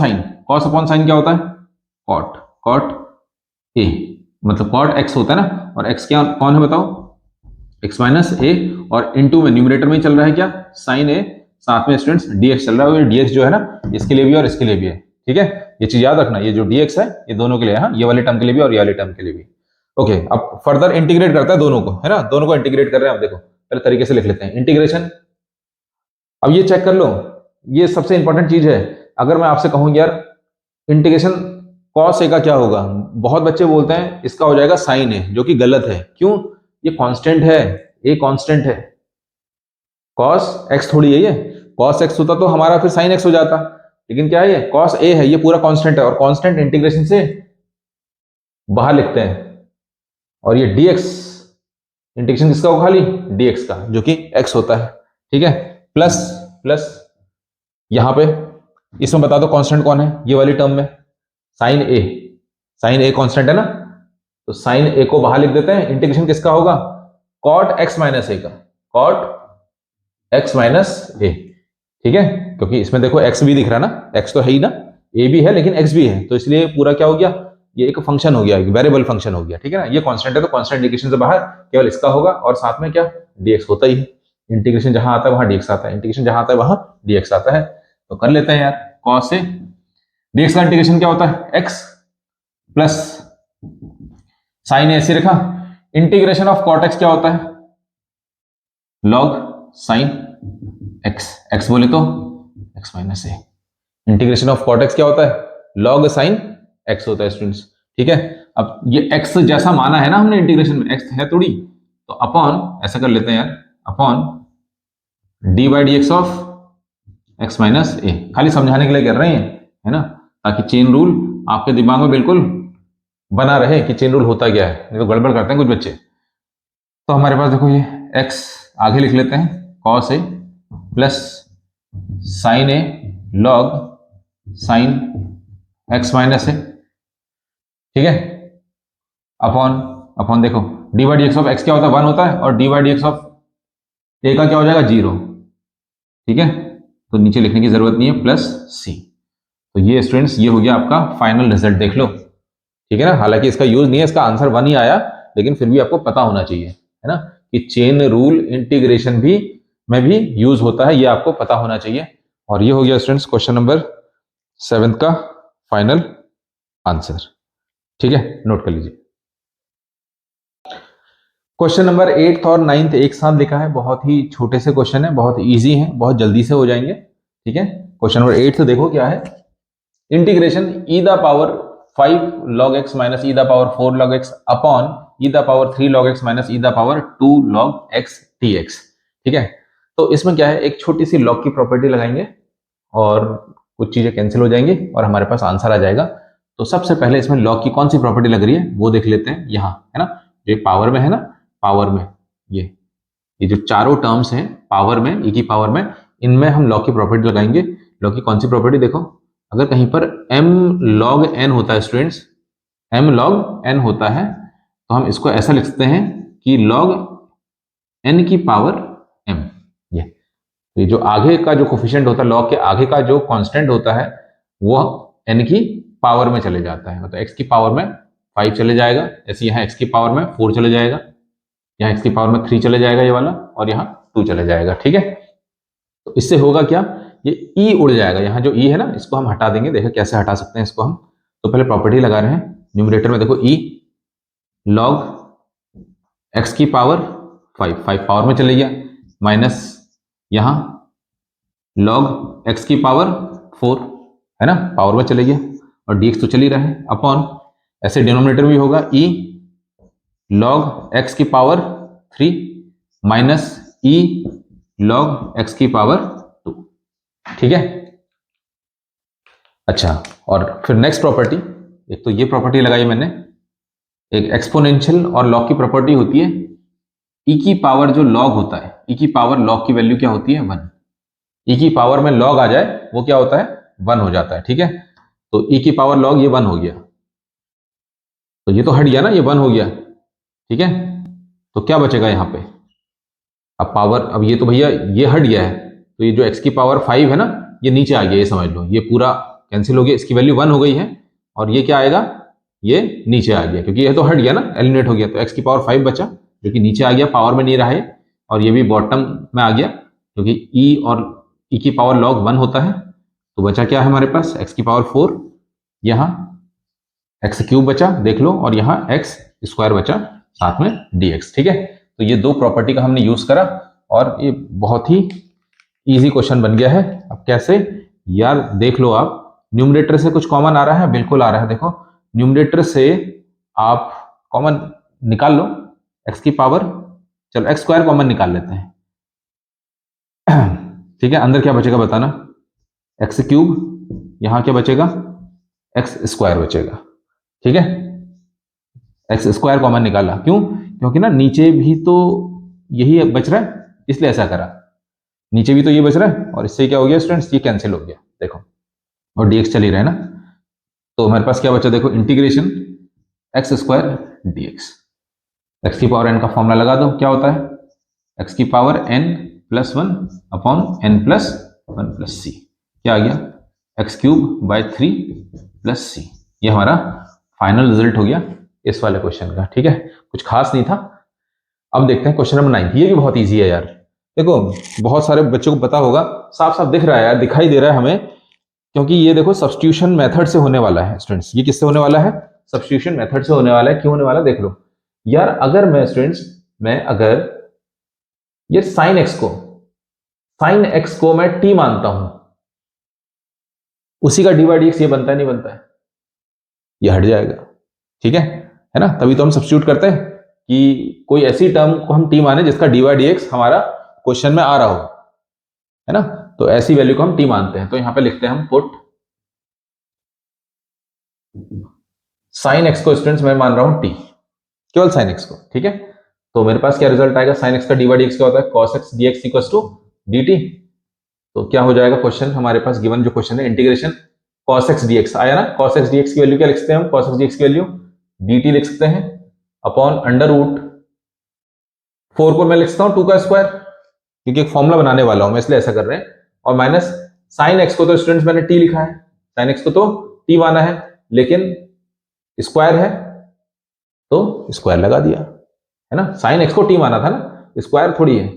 साइन क्या होता है, कॉट ए, मतलब कॉट एक्स होता है ना, और एक्स क्या कौन है बताओ, एक्स माइनस ए, और इनटू में न्यूमरेटर में ही चल रहा है क्या, साइन ए, साथ में स्टूडेंट्स dx चल रहा है, और dx जो है ना इसके लिए भी और इसके लिए भी है। ठीक है, ये चीज याद रखना, ये जो dx है ये दोनों के लिए है, ये वाले टर्म के लिए भी और ये वाले टर्म के लिए भी। ओके, अब फर्दर इंटीग्रेट करता है दोनों को, है ना, दोनों को इंटीग्रेट कर रहे हैं। अब देखो पहले तरीके से लिख लेते हैं इंटीग्रेशन। अब ये चेक कर लो, ये सबसे इंपॉर्टेंट चीज है, अगर मैं आपसे कहूं यार इंटीग्रेशन कॉस ए का क्या होगा, बहुत बच्चे बोलते हैं इसका हो जाएगा साइन ए, जो कि गलत है। क्यों, ये कांस्टेंट है, ए कांस्टेंट है, कॉस एक्स थोड़ी है, ये कॉस एक्स होता तो हमारा फिर साइन एक्स हो जाता, लेकिन क्या है ये कॉस ए है, ये पूरा कांस्टेंट है, और कांस्टेंट इंटीग्रेशन से बाहर लिखते हैं, और ये dx इंटीग्रेशन किसका होगा, खाली dx का, जो कि x होता है। ठीक है, प्लस यहां पे इसमें बता दो कांस्टेंट कौन है, ये वाली टर्म में साइन ए कांस्टेंट है ना, तो साइन ए को बाहर लिख देते हैं, इंटीग्रेशन किसका होगा, कॉट एक्स माइनस ए का, कॉट एक्स माइनस ए। ठीक है, क्योंकि इसमें देखो एक्स भी दिख रहा है ना, एक्स तो है ही ना, ए भी है लेकिन एक्स भी है, तो इसलिए पूरा क्या हो गया, ये एक फंक्शन हो गया, वेरिएबल फंक्शन हो गया, ठीक है ना। ये कांस्टेंट है तो कांस्टेंट इंटीग्रेशन से बाहर केवल इसका होगा और साथ में क्या dx होता ही है। इंटीग्रेशन जहां आता है वहां dx आता है, इंटीग्रेशन जहां आता है वहां dx आता है। तो कर लेते हैं यार, cos से dx का इंटीग्रेशन क्या होता है, x प्लस साइन ऐसे रखा। इंटीग्रेशन ऑफ cot x क्या होता है, log साइन x, x बोले तो x minus A. Integration of cot x क्या होता है, log साइन x होता है स्टूडेंट्स, ठीक है। अब ये x जैसा माना है ना हमने इंटीग्रेशन में, x है थोड़ी, तो अपॉन ऐसा कर लेते हैं यार, upon d by d x of x minus a, खाली समझाने के लिए कर रहे हैं, है ना, ताकि चेन रूल आपके दिमाग में बिल्कुल बना रहे कि चेन रूल होता क्या है, नहीं तो गड़बड़ करते हैं कुछ बच्चे। तो हमारे पास देखो ये x आगे लिख लेते हैं, cos a plus sine a log sine x minus a, ठीक है, अपॉन अपॉन देखो d by d x of x क्या होता है, 1 होता है, और d by d x of a का क्या हो जाएगा, 0, ठीक है। तो नीचे लिखने की जरूरत नहीं है, प्लस सी। तो ये स्टूडेंट्स ये हो गया आपका फाइनल रिजल्ट, देख लो, ठीक है ना। हालांकि इसका यूज नहीं है, इसका आंसर 1 ही आया, लेकिन फिर भी आपको पता होना चाहिए, है ना, कि चेन रूल इंटीग्रेशन भी में भी यूज होता है, ये आपको पता होना चाहिए। और ये हो गया स्टूडेंट्स क्वेश्चन नंबर 7 का फाइनल आंसर, ठीक है, नोट कर लीजिए। क्वेश्चन नंबर 8 और 9 एक साथ लिखा है, बहुत ही छोटे से क्वेश्चन है, बहुत इजी है, बहुत जल्दी से हो जाएंगे, ठीक है। क्वेश्चन नंबर 8 देखो क्या है, integration E the power 5 log x minus E the power 4 log x upon E the power 3 log x minus E the power 2 log x dx, ठीक है। तो इसमें क्या है, एक छोटी सी log की प्रॉपर्टी लगाएंगे और कुछ चीजें कैंसिल हो जाएंगी और हमारे पास आंसर आ जाएगा। तो सबसे पहले इसमें log की कौन सी प्रॉपर्टी लग रही है वो देख लेते हैं, यहाँ है ना, ये पावर में है ना, पावर में ये जो चारों टर्म्स हैं पावर में, e की पावर में, इनमें हम log की प्रॉपर्टी लगाएंगे। log की कौन सी प्रॉपर्टी, देखो अगर कहीं पर m log n होता है स्टूडेंट्स, m log n होता है, तो हम इसको ऐसा लिख सकते हैं कि log n की पावर m, ये जो आगे का जो कोफिशिएंट होता है, log के आगे का जो कांस्टेंट होता है वो n की पावर में चले जाता है, मतलब x की पावर में 5 चले जाएगा, ऐसे यहाँ x की पावर में 4 चले जाएगा, यहाँ x की पावर में 3 चले जाएगा ये वाला, और यहाँ 2 चले जाएगा, ठीक है। तो इससे होगा क्या, ये e उड़ जाएगा, यहाँ जो e है ना इसको हम हटा देंगे, देखो कैसे हटा सकते हैं इसको हम। तो पहले प्रॉपर्टी लगा रहे हैं, न्यूमरेटर में देखो e log x की पावर 5 पावर में चले गया, माइनस यहाँ log x की पावर 4 है ना, पावर में चले गया, और dx तो चल ही रहा है, अपॉन ऐसे डिनोमिनेटर में भी होगा e log x की power 3 minus e log x की पावर 2, ठीक है। अच्छा, और फिर नेक्स्ट प्रॉपर्टी, एक तो ये प्रॉपर्टी लगाई मैंने, एक एक्सपोनेंशियल और log की प्रॉपर्टी होती है, e की पावर जो log होता है, e की पावर log की वैल्यू क्या होती है, 1, e की पावर में log आ जाए वो क्या होता है, 1 हो जाता है, ठीक है। तो e की पावर log ये 1 हो गया, तो ये तो हट गया ना, ये 1 हो गया, ठीक है। तो क्या बचेगा यहाँ पे, अब पावर, अब ये तो भैया ये हट गया है, तो ये जो x की पावर 5 है ना ये नीचे आ गया, ये समझ लो, ये पूरा कैंसिल हो गया, इसकी वैल्यू 1 हो गई है, और ये क्या आएगा, ये नीचे आ गया, क्योंकि ये तो हट गया ना, एलिमिनेट हो गया, तो x की पावर 5 बचा जो कि नीचे आ गया, पावर में नहीं रहा है, और ये भी बॉटम में आ गया, क्योंकि e और e की पावर log 1 होता है। तो बचा क्या है हमारे पास, x की पावर 4, यहाँ एक्स क्यूब बचा देख लो, और यहाँ एक्स स्क्वायर बचा साथ में dx, ठीक है। तो ये दो प्रॉपर्टी का हमने यूज करा, और ये बहुत ही इजी क्वेश्चन बन गया है। अब कैसे यार, देख लो आप, न्यूमरेटर से कुछ कॉमन आ रहा है, बिल्कुल आ रहा है, देखो न्यूमरेटर से आप कॉमन निकाल लो x की पावर, चलो x स्क्वायर कॉमन निकाल लेते हैं, ठीक है। अंदर क्या बचेगा बताना, एक्स क्यूब, यहाँ क्या बचेगा, एक्स स्क्वायर बचेगा, ठीक है। एक्स स्क्वायर कॉमन निकाला, क्यों, क्योंकि ना नीचे भी तो यही बच रहा है, इसलिए ऐसा करा, नीचे भी तो ये बच रहा है, और इससे क्या हो गया स्टूडेंट्स, ये कैंसिल हो गया देखो, और dx चल ही रहा है ना। तो हमारे पास क्या बचा, देखो integration x square dx, x की पावर n का फॉर्मूला लगा दो, क्या होता है, एक्स की power n plus 1 upon n plus 1 plus c, क्या आ गया, x cube by 3 plus c, ये हमारा फाइनल रिजल्ट हो गया इस वाले क्वेश्चन का। ठीक है, कुछ खास नहीं था। अब देखते हैं क्वेश्चन नंबर 9। ये भी बहुत इजी है यार। देखो बहुत सारे बच्चों को पता होगा, साफ साफ दिख रहा है यार, दिखाई दे रहा है हमें, क्योंकि ये देखो सब्स्टिट्यूशन मेथड से होने वाला है स्टूडेंट्स। ये किससे होने वाला है? सब्स्टिट्यूशन मेथड से होने वाला है। क्यों होने वाला है देख लो यार। अगर मैं स्टूडेंट्स, मैं अगर ये साइन एक्स को मैं टी मानता हूं, उसी का डी बाई डी एक्स ये बनता है नहीं बनता है? ये हट जाएगा। ठीक है ना? तभी तो हम सब्स्टिट्यूट करते हैं कि कोई ऐसी टर्म को हम टी माने जिसका डी बाई डी एक्स हमारा क्वेश्चन में आ रहा हो, है ना? तो ऐसी वैल्यू को हम टी मानते हैं। तो यहां पे लिखते हैं हम पुट साइन एक्स को स्टूडेंट्स मैं मान रहा हूं टी, केवल साइन एक्स को। ठीक है, तो मेरे पास क्या रिजल्ट आएगा? साइन एक्स का डी बाई डी एक्स क्या होता है? Cos x d x equal to d t. तो क्या हो जाएगा क्वेश्चन हमारे पास गिवन जो क्वेश्चन है, इंटीग्रेशन cos x dx आया ना। cos x dx की वैल्यू क्या लिख सकते हैं हम? cos x dx की वैल्यू dt लिख सकते हैं अपॉन अंडर रूट 4 को मैं लिख सकता हूं 2 का स्क्वायर, क्योंकि एक फॉर्मूला बनाने वाला हूं मैं, इसलिए ऐसा कर रहे हैं। और माइनस साइन एक्स को तो स्टूडेंट्स मैंने t लिखा है, साइन एक्स को तो t माना है, लेकिन स्क्वायर है तो स्क्वायर लगा दिया, है ना? साइन एक्स को t माना था ना, स्क्वायर थोड़ी है,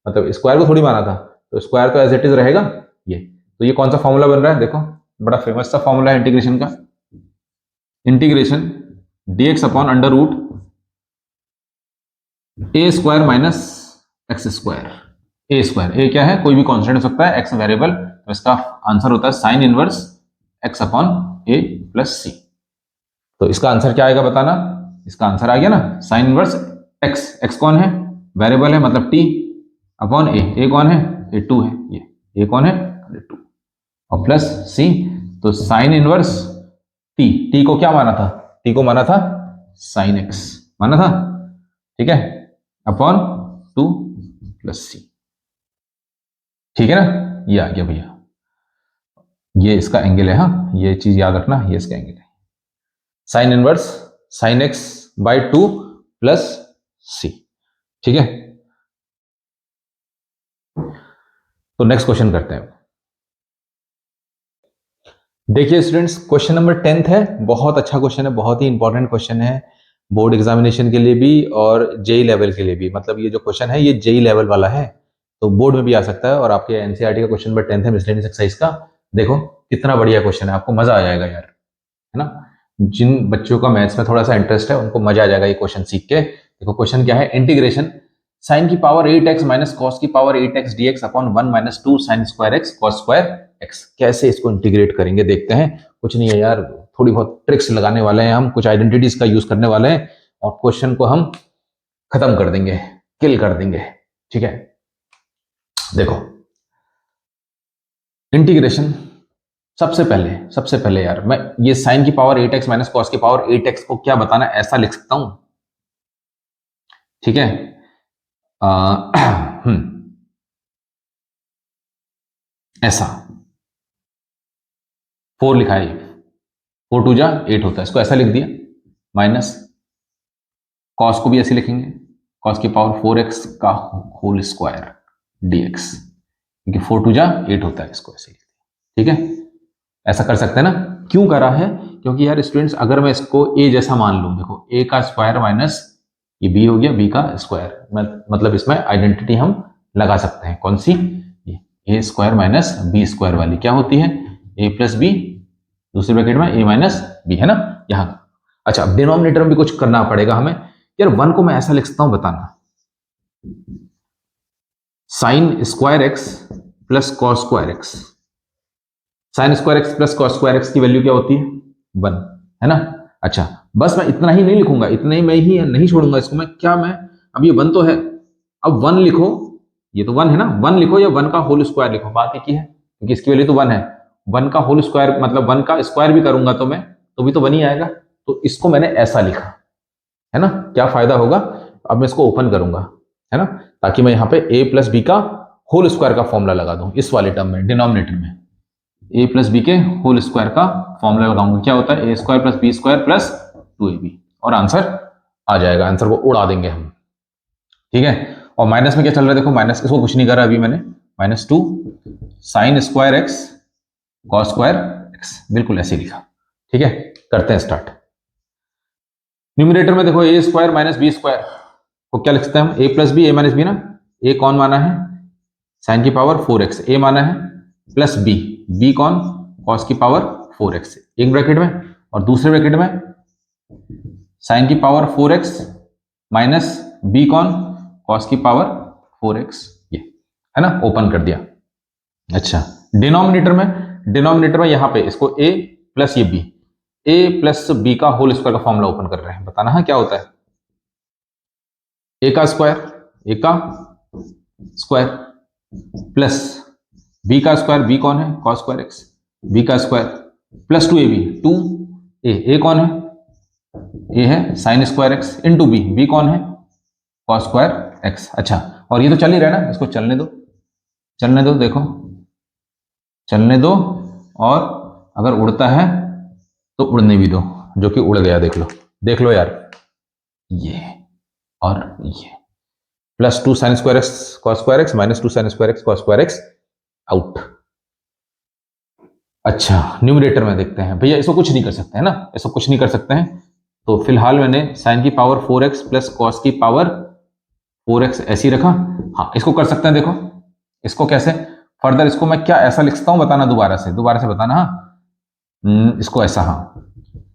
मतलब स्क्वायर को थोड़ी माना था, तो स्क्वायर तो एज इट इज रहेगा ये। तो ये कौन सा फॉर्मूला बन रहा है? देखो बड़ा फेमस सा फॉर्मूला है इंटीग्रेशन का, integration dx upon under root a square minus x square. A square, a क्या है? कोई भी कांस्टेंट हो सकता है, एक्स वेरिएबल, तो इसका आंसर होता है साइन इनवर्स एक्स अपॉन ए प्लस सी। तो इसका आंसर क्या आएगा बताना? इसका आंसर आ गया ना, साइन इनवर्स एक्स। एक्स कौन है? वेरिएबल है, मतलब टी अपॉन ए कौन है? ए टू है, ये ए कौन है? टू, और प्लस सी। तो साइन इनवर्स टी को क्या माना था? टी को माना था साइन एक्स माना था, ठीक है, अपॉन 2 प्लस सी। ठीक है ना? ये आ गया भैया, ये इसका एंगल है। हाँ, ये चीज याद रखना, ये इसका एंगल है, sine inverse sine x by 2 plus c. ठीक है, तो नेक्स्ट क्वेश्चन करते हैं। देखिए स्टूडेंट्स, क्वेश्चन नंबर 10th है, बहुत अच्छा क्वेश्चन है, बहुत ही इंपॉर्टेंट क्वेश्चन है बोर्ड एग्जामिनेशन के लिए भी और जेई लेवल के लिए भी। मतलब ये जो क्वेश्चन है ये जेई लेवल वाला है, तो बोर्ड में भी आ सकता है। और आपके एनसीईआरटी का क्वेश्चन नंबर 10th है, मिसलेनियस एक्सरसाइज का। देखो कितना बढ़िया क्वेश्चन है, आपको मजा आ जाएगा यार, है ना? जिन बच्चों का मैथ्स में थोड़ा सा इंटरेस्ट है उनको मजा आ जाएगा ये क्वेश्चन सीख के। देखो क्वेश्चन क्या है, इंटीग्रेशन साइन की पावर 8x माइनस कॉस की power 8x dx upon 1 minus 2 sine square x cos square x. कैसे इसको इंटीग्रेट करेंगे देखते हैं। कुछ नहीं है यार, थोड़ी बहुत ट्रिक्स लगाने वाले हैं हम, कुछ आइडेंटिटीज का यूज करने वाले हैं और क्वेश्चन को हम खत्म कर देंगे, किल कर देंगे। ठीक है, देखो इंटीग्रेशन सबसे पहले यार मैं ये साइन की पावर 8x माइनस कॉस की पावर 8x को क्या बताना, ऐसा लिख सकता हूं। ठीक है, ऐसा 4 लिखा है, 4 2 जा 8 होता है, इसको ऐसा लिख दिया। माइनस कॉस को भी ऐसे लिखेंगे, कॉस की पावर 4x का होल स्क्वायर dx, क्योंकि 4 2 जा 8 होता है, इसको ऐसे लिख दिया। ठीक है, ऐसा कर सकते हैं ना? क्यों करा है? क्योंकि यार स्टूडेंट्स अगर मैं इसको a जैसा मान लूं, देखो a का स्क्वायर माइनस ये b हो गया, b का स्क्वायर, मतलब इसमें आइडेंटिटी हम लगा सकते हैं। कौन सी? ये a square minus b square वाली क्या होती है? a प्लस बी, दूसरे ब्रैकेट में a माइनस बी, है ना? यहां अच्छा, अब डिनोमिनेटर में भी कुछ करना पड़ेगा हमें यार। 1 को मैं ऐसा लिख सकता हूं, बताना, sine square x plus cos square x. Sine square x plus cos square x की वैल्यू क्या होती है? 1, है ना? अच्छा, बस मैं इतना ही नहीं लिखूंगा, इतने ही मैं ही नहीं छोड़ूंगा इसको मैं। क्या मैं, अब ये 1 तो है, अब 1 लिखो, ये तो 1 है ना, 1 लिखो या 1 का होल स्क्वायर लिखो, बात एक ही है, क्योंकि इसकी वैल्यू तो 1 है। 1 का होल स्क्वायर मतलब 1 का स्क्वायर भी करूंगा तो मैं, तो भी तो 1 ही आएगा। तो इसको मैंने ऐसा लिखा, है ना? क्या फायदा होगा? अब मैं इसको ओपन करूंगा, है ना, ताकि मैं यहाँ पे a प्लस बी का होल स्क्वायर का फॉर्मूला लगा दूं इस वाले टर्म में, डिनोमिनेटर में a प्लस बी के होल स्क्वायर का फॉर्मूला लगाऊंगा। क्या होता है? a square plus b square plus 2ab, और आंसर आ जाएगा, आंसर को उड़ा देंगे हम। ठीक है, और माइनस में क्या चल रहा है? देखो माइनस, इसको कुछ नहीं करा अभी मैंने, -2 sine square x cos square x, बिल्कुल ऐसे लिखा। ठीक है, करते हैं स्टार्ट। न्यूमरेटर में देखो ए स्क्वायर माइनस बी स्क्वायर को क्या लिख सकते हैं हम, ए प्लस बी, ए माइनस बी ना, ए कौन माना है साइन की पावर 4x, ए माना है प्लस बी, बी कौन कॉस की पावर 4x, एक ब्रैकेट में, और दूसरे ब्रैकेट में साइन की पावर 4x माइनस बी कौन कॉस की पावर 4x, ये है ना, ओपन कर दिया। अच्छा, डिनोमिनेटर में यहां पे इसको a प्लस ये b, a प्लस बी का होल स्क्वायर का फॉर्मूला ओपन कर रहे हैं, बताना है क्या होता है, a का स्क्वायर प्लस b का स्क्वायर, b कौन है cos स्क्वायर x, b का स्क्वायर प्लस 2ab, 2a कौन है, a है sine square x into b, b कौन है cos स्क्वायर x। अच्छा, और ये तो चल ही रहा है ना, इसको चलने दो, देखो चलने दो, और अगर उड़ता है तो उड़ने भी दो, जो कि उड़ गया, देख लो यार, ये और ये plus 2 sine square x cos square x minus 2 sine square x cos square x out. अच्छा, न्यूमरेटर में देखते हैं भैया, इसको कुछ नहीं कर सकते हैं ना, इसको कुछ नहीं कर सकते हैं, तो फिलहाल मैंने साइन की पावर 4x प्लस कॉस की पावर 4x ऐसी रखा। हाँ, इसको कर सकते हैं, देखो इसको कैसे फर्दर, इसको मैं क्या ऐसा लिख सकता हूं, बताना दोबारा से बताना। हाँ, इसको ऐसा, हाँ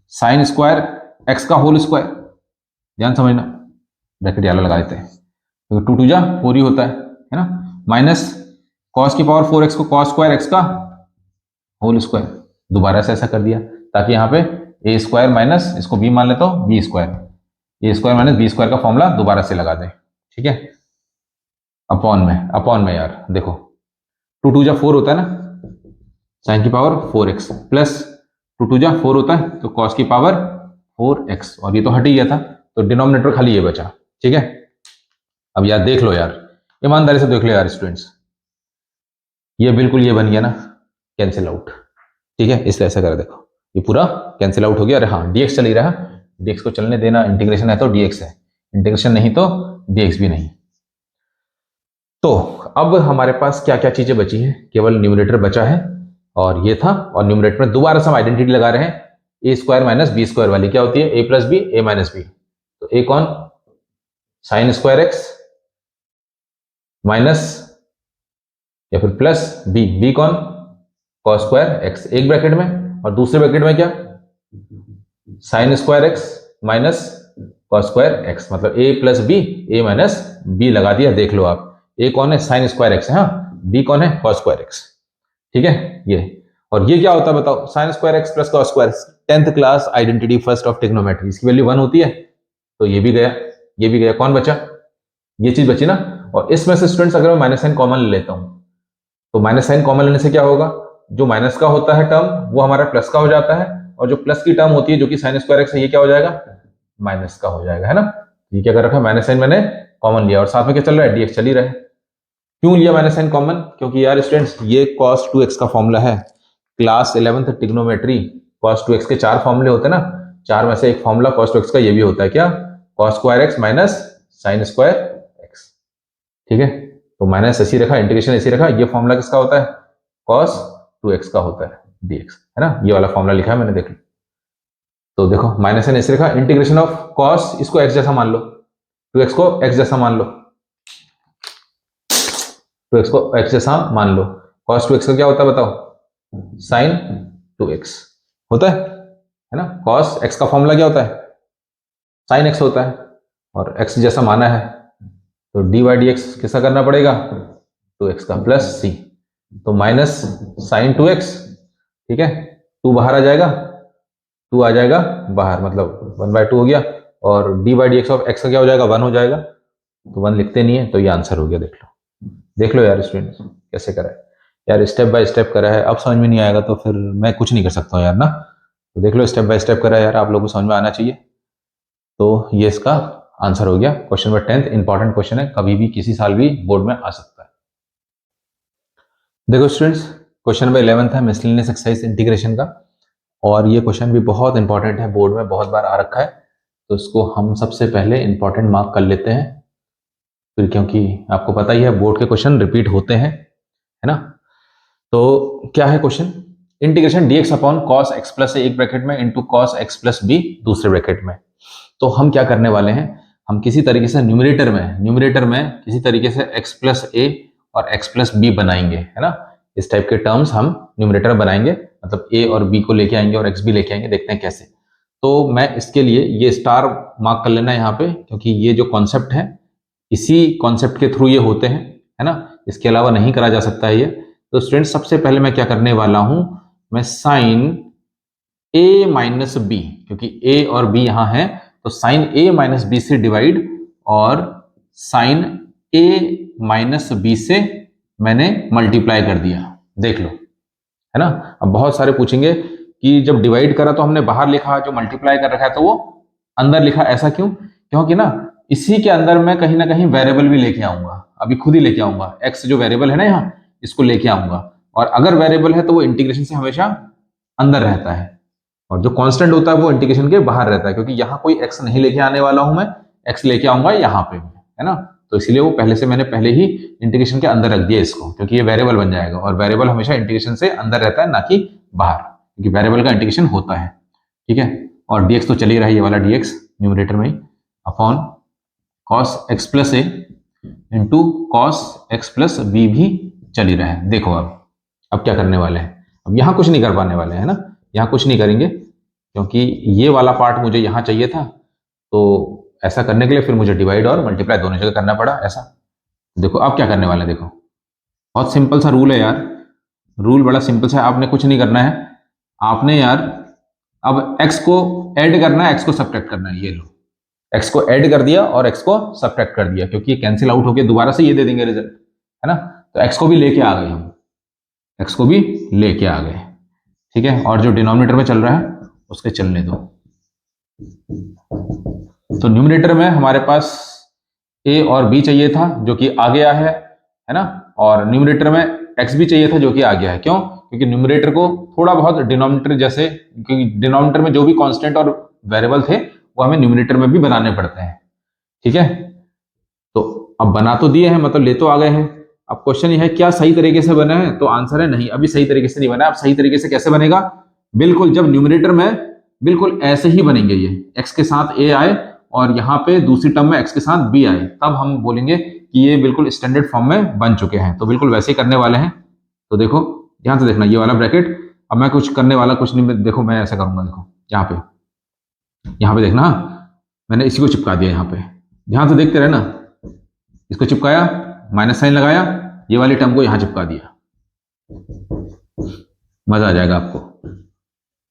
साइन स्क्वायर एक्स का होल स्क्वायर, ध्यान समझना, ब्रैकेट वाला लगा देते हैं, तो 2 2 जा 4 ही होता है ना, माइनस कॉस की पावर 4x को कॉस स्क्वायर एक्स का होल स्क्वायर, दोबारा से ऐसा कर दिया, ताकि यहाँ पे ए स्क्वायर माइनस इसको बी मान लेता हूँ B square, a square minus B square का फॉर्मूला दोबारा से लगा दें, ठीक है, अपॉन में यार देखो 2 2 जा 4 होता है ना, साइन की पावर 4x प्लस 2 2 जा 4 होता है, तो कॉस की पावर 4x, और ये तो हट ही गया था, तो डिनोमिनेटर खाली ये बचा, ठीक है। अब यार देख लो यार, ईमानदारी से देख लो यार स्टूडेंट्स, ये बिल्कुल ये बन गया ना कैंसिल आउट, ठीक है, इसलिए ऐसा कर देखो, ये पूरा कैंसिल आउट हो गया। अरे हाँ, dx चल ही रहा, dx को चलने देना, इंटीग्रेशन है तो dx है, इंटीग्रेशन नहीं तो dx भी नहीं। तो अब हमारे पास क्या क्या चीजें बची हैं, केवल न्यूमरेटर बचा है, और ये था, और न्यूमरेटर में दोबारा से हम आइडेंटिटी लगा रहे हैं, ए स्क्वायर माइनस बी स्क्वायर वाली, क्या होती है ए प्लस बी, ए माइनस बी, तो ए कौन साइन स्क्वायर एक्स माइनस या फिर प्लस बी, बी कौन कॉस स्क्वायर एक्स, एक ब्रैकेट में, और दूसरे ब्रैकेट में क्या sine square x minus cos square x, मतलब ए प्लस बी, ए माइनस बी लगा दिया, देख लो आप, ए कौन है साइन स्क्वायर एक्स है, हाँ, बी कौन है कॉस स्क्वायर एक्स, ठीक है ये। और ये क्या होता है बताओ, sine square x plus cos square x, 10th class identity first of trigonometry, इसकी वैल्यू 1 होती है, तो ये भी गया, कौन बचा, ये चीज बची ना। और इसमें से स्टूडेंट्स अगर मैं माइनस साइन कॉमन ले लेता हूं, तो माइनस साइन कॉमन लेने से क्या होगा, जो माइनस का होता है टर्म वो हमारा प्लस का हो जाता है, और जो प्लस की टर्म होती है जो कि साइन स्क्वायर एक्स है, ये क्या हो जाएगा माइनस का हो जाएगा, है ना। ये क्या कर रखा है, माइनस साइन मैंने कॉमन लिया, और साथ में क्या चल रहा है, dx चल ही रहा है। क्यों लिया माइनस साइन कॉमन, क्योंकि यार स्टूडेंट्स ये cos 2x का फॉर्मूला है, class 11th trigonometry, cos 2x के 4 फॉर्मूले होते हैं ना, 4 में से एक फॉर्मूला cos 2x का ये भी होता है, क्या cos square x minus sine square x, ठीक है, तो माइनस ऐसी रखा, इंटीग्रेशन ऐसी रखा, ये फॉर्मूला किसका होता है cos 2x का होता है dx, है ना, ये वाला फॉर्मूला लिखा है मैंने, देख लो, तो देखो माइनस एन ऐसे लिखा, इंटीग्रेशन ऑफ cos, इसको x जैसा मान लो, 2x को x जैसा मान लो, 2x को x जैसा मान लो, cos 2x का क्या होता है बताओ, साइन 2x होता है ना, cos x का फॉर्मूला क्या होता है साइन x होता है, और x जैसा माना है, तो dy dx किसका करना पड़ेगा 2x का प्लस c, तो माइनस साइन 2x, ठीक है, 2 बाहर आ जाएगा, 2 आ जाएगा बाहर, मतलब 1/2 हो गया, और dy dx ऑफ x का क्या हो जाएगा 1 हो जाएगा, तो 1 लिखते नहीं है, तो ये आंसर हो गया, देख लो यार स्टूडेंट कैसे करा है यार, स्टेप बाय स्टेप करा है, अब समझ में नहीं आएगा तो फिर मैं कुछ नहीं कर सकता हूँ यार ना, तो देख लो स्टेप बाय स्टेप करा है यार, आप लोगों को समझ में आना चाहिए, तो ये इसका आंसर हो गया। Question number 10th important question है, कभी भी किसी साल भी बोर्ड में आ सकता है। देखो स्टूडेंट्स, क्वेश्चन नंबर 11th है मिसलेनियस एक्सरसाइज इंटीग्रेशन का, और ये क्वेश्चन भी बहुत इंपॉर्टेंट है, बोर्ड में बहुत बार आ रखा है, तो इसको हम सबसे पहले इंपॉर्टेंट मार्क कर लेते हैं, फिर क्योंकि आपको पता ही है बोर्ड के क्वेश्चन रिपीट होते हैं, है ना। तो क्या है question, integration dx upon cos x plus एक ब्रैकेट में into cos x plus b दूसरे ब्रैकेट में, तो हम क्या करने वाले हैं, हम किसी तरीके से न्यूमरेटर में किसी तरीके से x प्लस ए और x प्लस बी बनाएंगे, है ना। इस टाइप के टर्म्स हम न्यूमरेटर बनाएंगे, मतलब a और b को लेके आएंगे और x भी लेके आएंगे, देखते हैं कैसे। तो मैं इसके लिए ये स्टार मार्क कर लेना यहाँ पे, क्योंकि ये जो कॉन्सेप्ट है इसी कॉन्सेप्ट के थ्रू ये होते हैं, है ना, इसके अलावा नहीं करा जा सकता है ये। तो स्टूडेंट सबसे पहले मैं क्या करने वाला हूं, मैं साइन a माइनस बी, क्योंकि a और b यहां है, तो साइन a माइनस बी से डिवाइड और साइन a माइनस बी से मैंने मल्टीप्लाई कर दिया, देख लो, है ना। अब बहुत सारे पूछेंगे कि जब डिवाइड करा तो हमने बाहर लिखा, जो मल्टीप्लाई कर रखा है तो वो अंदर लिखा, ऐसा क्यों? क्योंकि ना इसी के अंदर मैं कहीं ना कहीं वेरिएबल भी लेके आऊंगा, अभी खुद ही लेके आऊंगा, x जो वेरिएबल है ना यहाँ, इसको लेके आऊंगा। और अगर वेरिएबल है तो वो इंटीग्रेशन से हमेशा अंदर रहता है, और जो कांस्टेंट होता है वो इंटीग्रेशन के बाहर रहता है, क्योंकि यहाँ कोई x नहीं लेके आने वाला हूं मैं, x लेके आऊंगा यहाँ पे, है ना। तो इसलिए वो मैंने पहले ही इंटीग्रेशन के अंदर रख दिया इसको, क्योंकि ये वेरिएबल बन जाएगा, और वेरिएबल हमेशा इंटीग्रेशन से अंदर रहता है, ना कि बाहर, क्योंकि वेरिएबल का इंटीग्रेशन होता है, ठीक है। और dx तो चल ही रहा है, ये वाला dx न्यूमरेटर में ही, upon cos x plus a into cos x plus b भी चल ही रहा है। देखो अब क्या करने वाले हैं, अब यहाँ कुछ नहीं कर पाने वाले हैं ना, यहाँ कुछ नहीं करेंगे, क्योंकि ये वाला पार्ट मुझे यहाँ चाहिए था, तो ऐसा करने के लिए फिर मुझे डिवाइड और मल्टीप्लाई दोनों जगह करना पड़ा ऐसा। देखो अब क्या करने वाले हैं, देखो बहुत सिंपल सा रूल है यार, रूल बड़ा सिंपल सा है, आपने कुछ नहीं करना है, आपने यार अब x को ऐड करना है, x को सब्ट्रैक्ट करना है, ये लो x को ऐड कर दिया और x को सब्ट्रैक्ट कर दिया, क्योंकि ये कैंसिल आउट होकर दोबारा से ये दे देंगे रिजल्ट, है ना। तो x को भी लेके आ गए हम, x को भी लेके आ गए, ठीक है। और जो डिनोमिनेटर में चल रहा है उसके चलने दो। तो न्यूमरेटर में हमारे पास a और b चाहिए था, जो कि आ गया है ना। और न्यूमरेटर में x भी चाहिए था, जो कि आ गया है। क्यों? क्योंकि न्यूमरेटर को थोड़ा बहुत डिनोमिनेटर जैसे, क्योंकि डिनोमिनेटर में जो भी कांस्टेंट और वेरिएबल थे वो हमें न्यूमरेटर में भी बनाने पड़ते हैं, ठीक है। तो अब बना तो दिए हैं, मतलब ले तो आ गए हैं। अब क्वेश्चन ये है क्या सही तरीके से बना है, तो आंसर है नहीं, अभी सही तरीके से नहीं बना। अब सही तरीके से कैसे बनेगा, बिल्कुल जब न्यूमरेटर में बिल्कुल ऐसे ही बनेंगे, ये x के साथ a आए और यहाँ पे दूसरी टर्म में x के साथ b आए, तब हम बोलेंगे कि ये बिल्कुल स्टैंडर्ड फॉर्म में बन चुके हैं। तो बिल्कुल वैसे ही करने वाले हैं। तो देखो ध्यान से देखना, ये वाला ब्रैकेट, अब मैं कुछ करने वाला कुछ नहीं, देखो मैं ऐसा करूंगा, देखो यहाँ पे देखना, मैंने इसी को चिपका दिया यहाँ पे, ध्यान से देखते रहना, इसको चिपकाया, माइनस साइन लगाया, ये वाली टर्म को यहाँ चिपका दिया, मजा आ जाएगा आपको।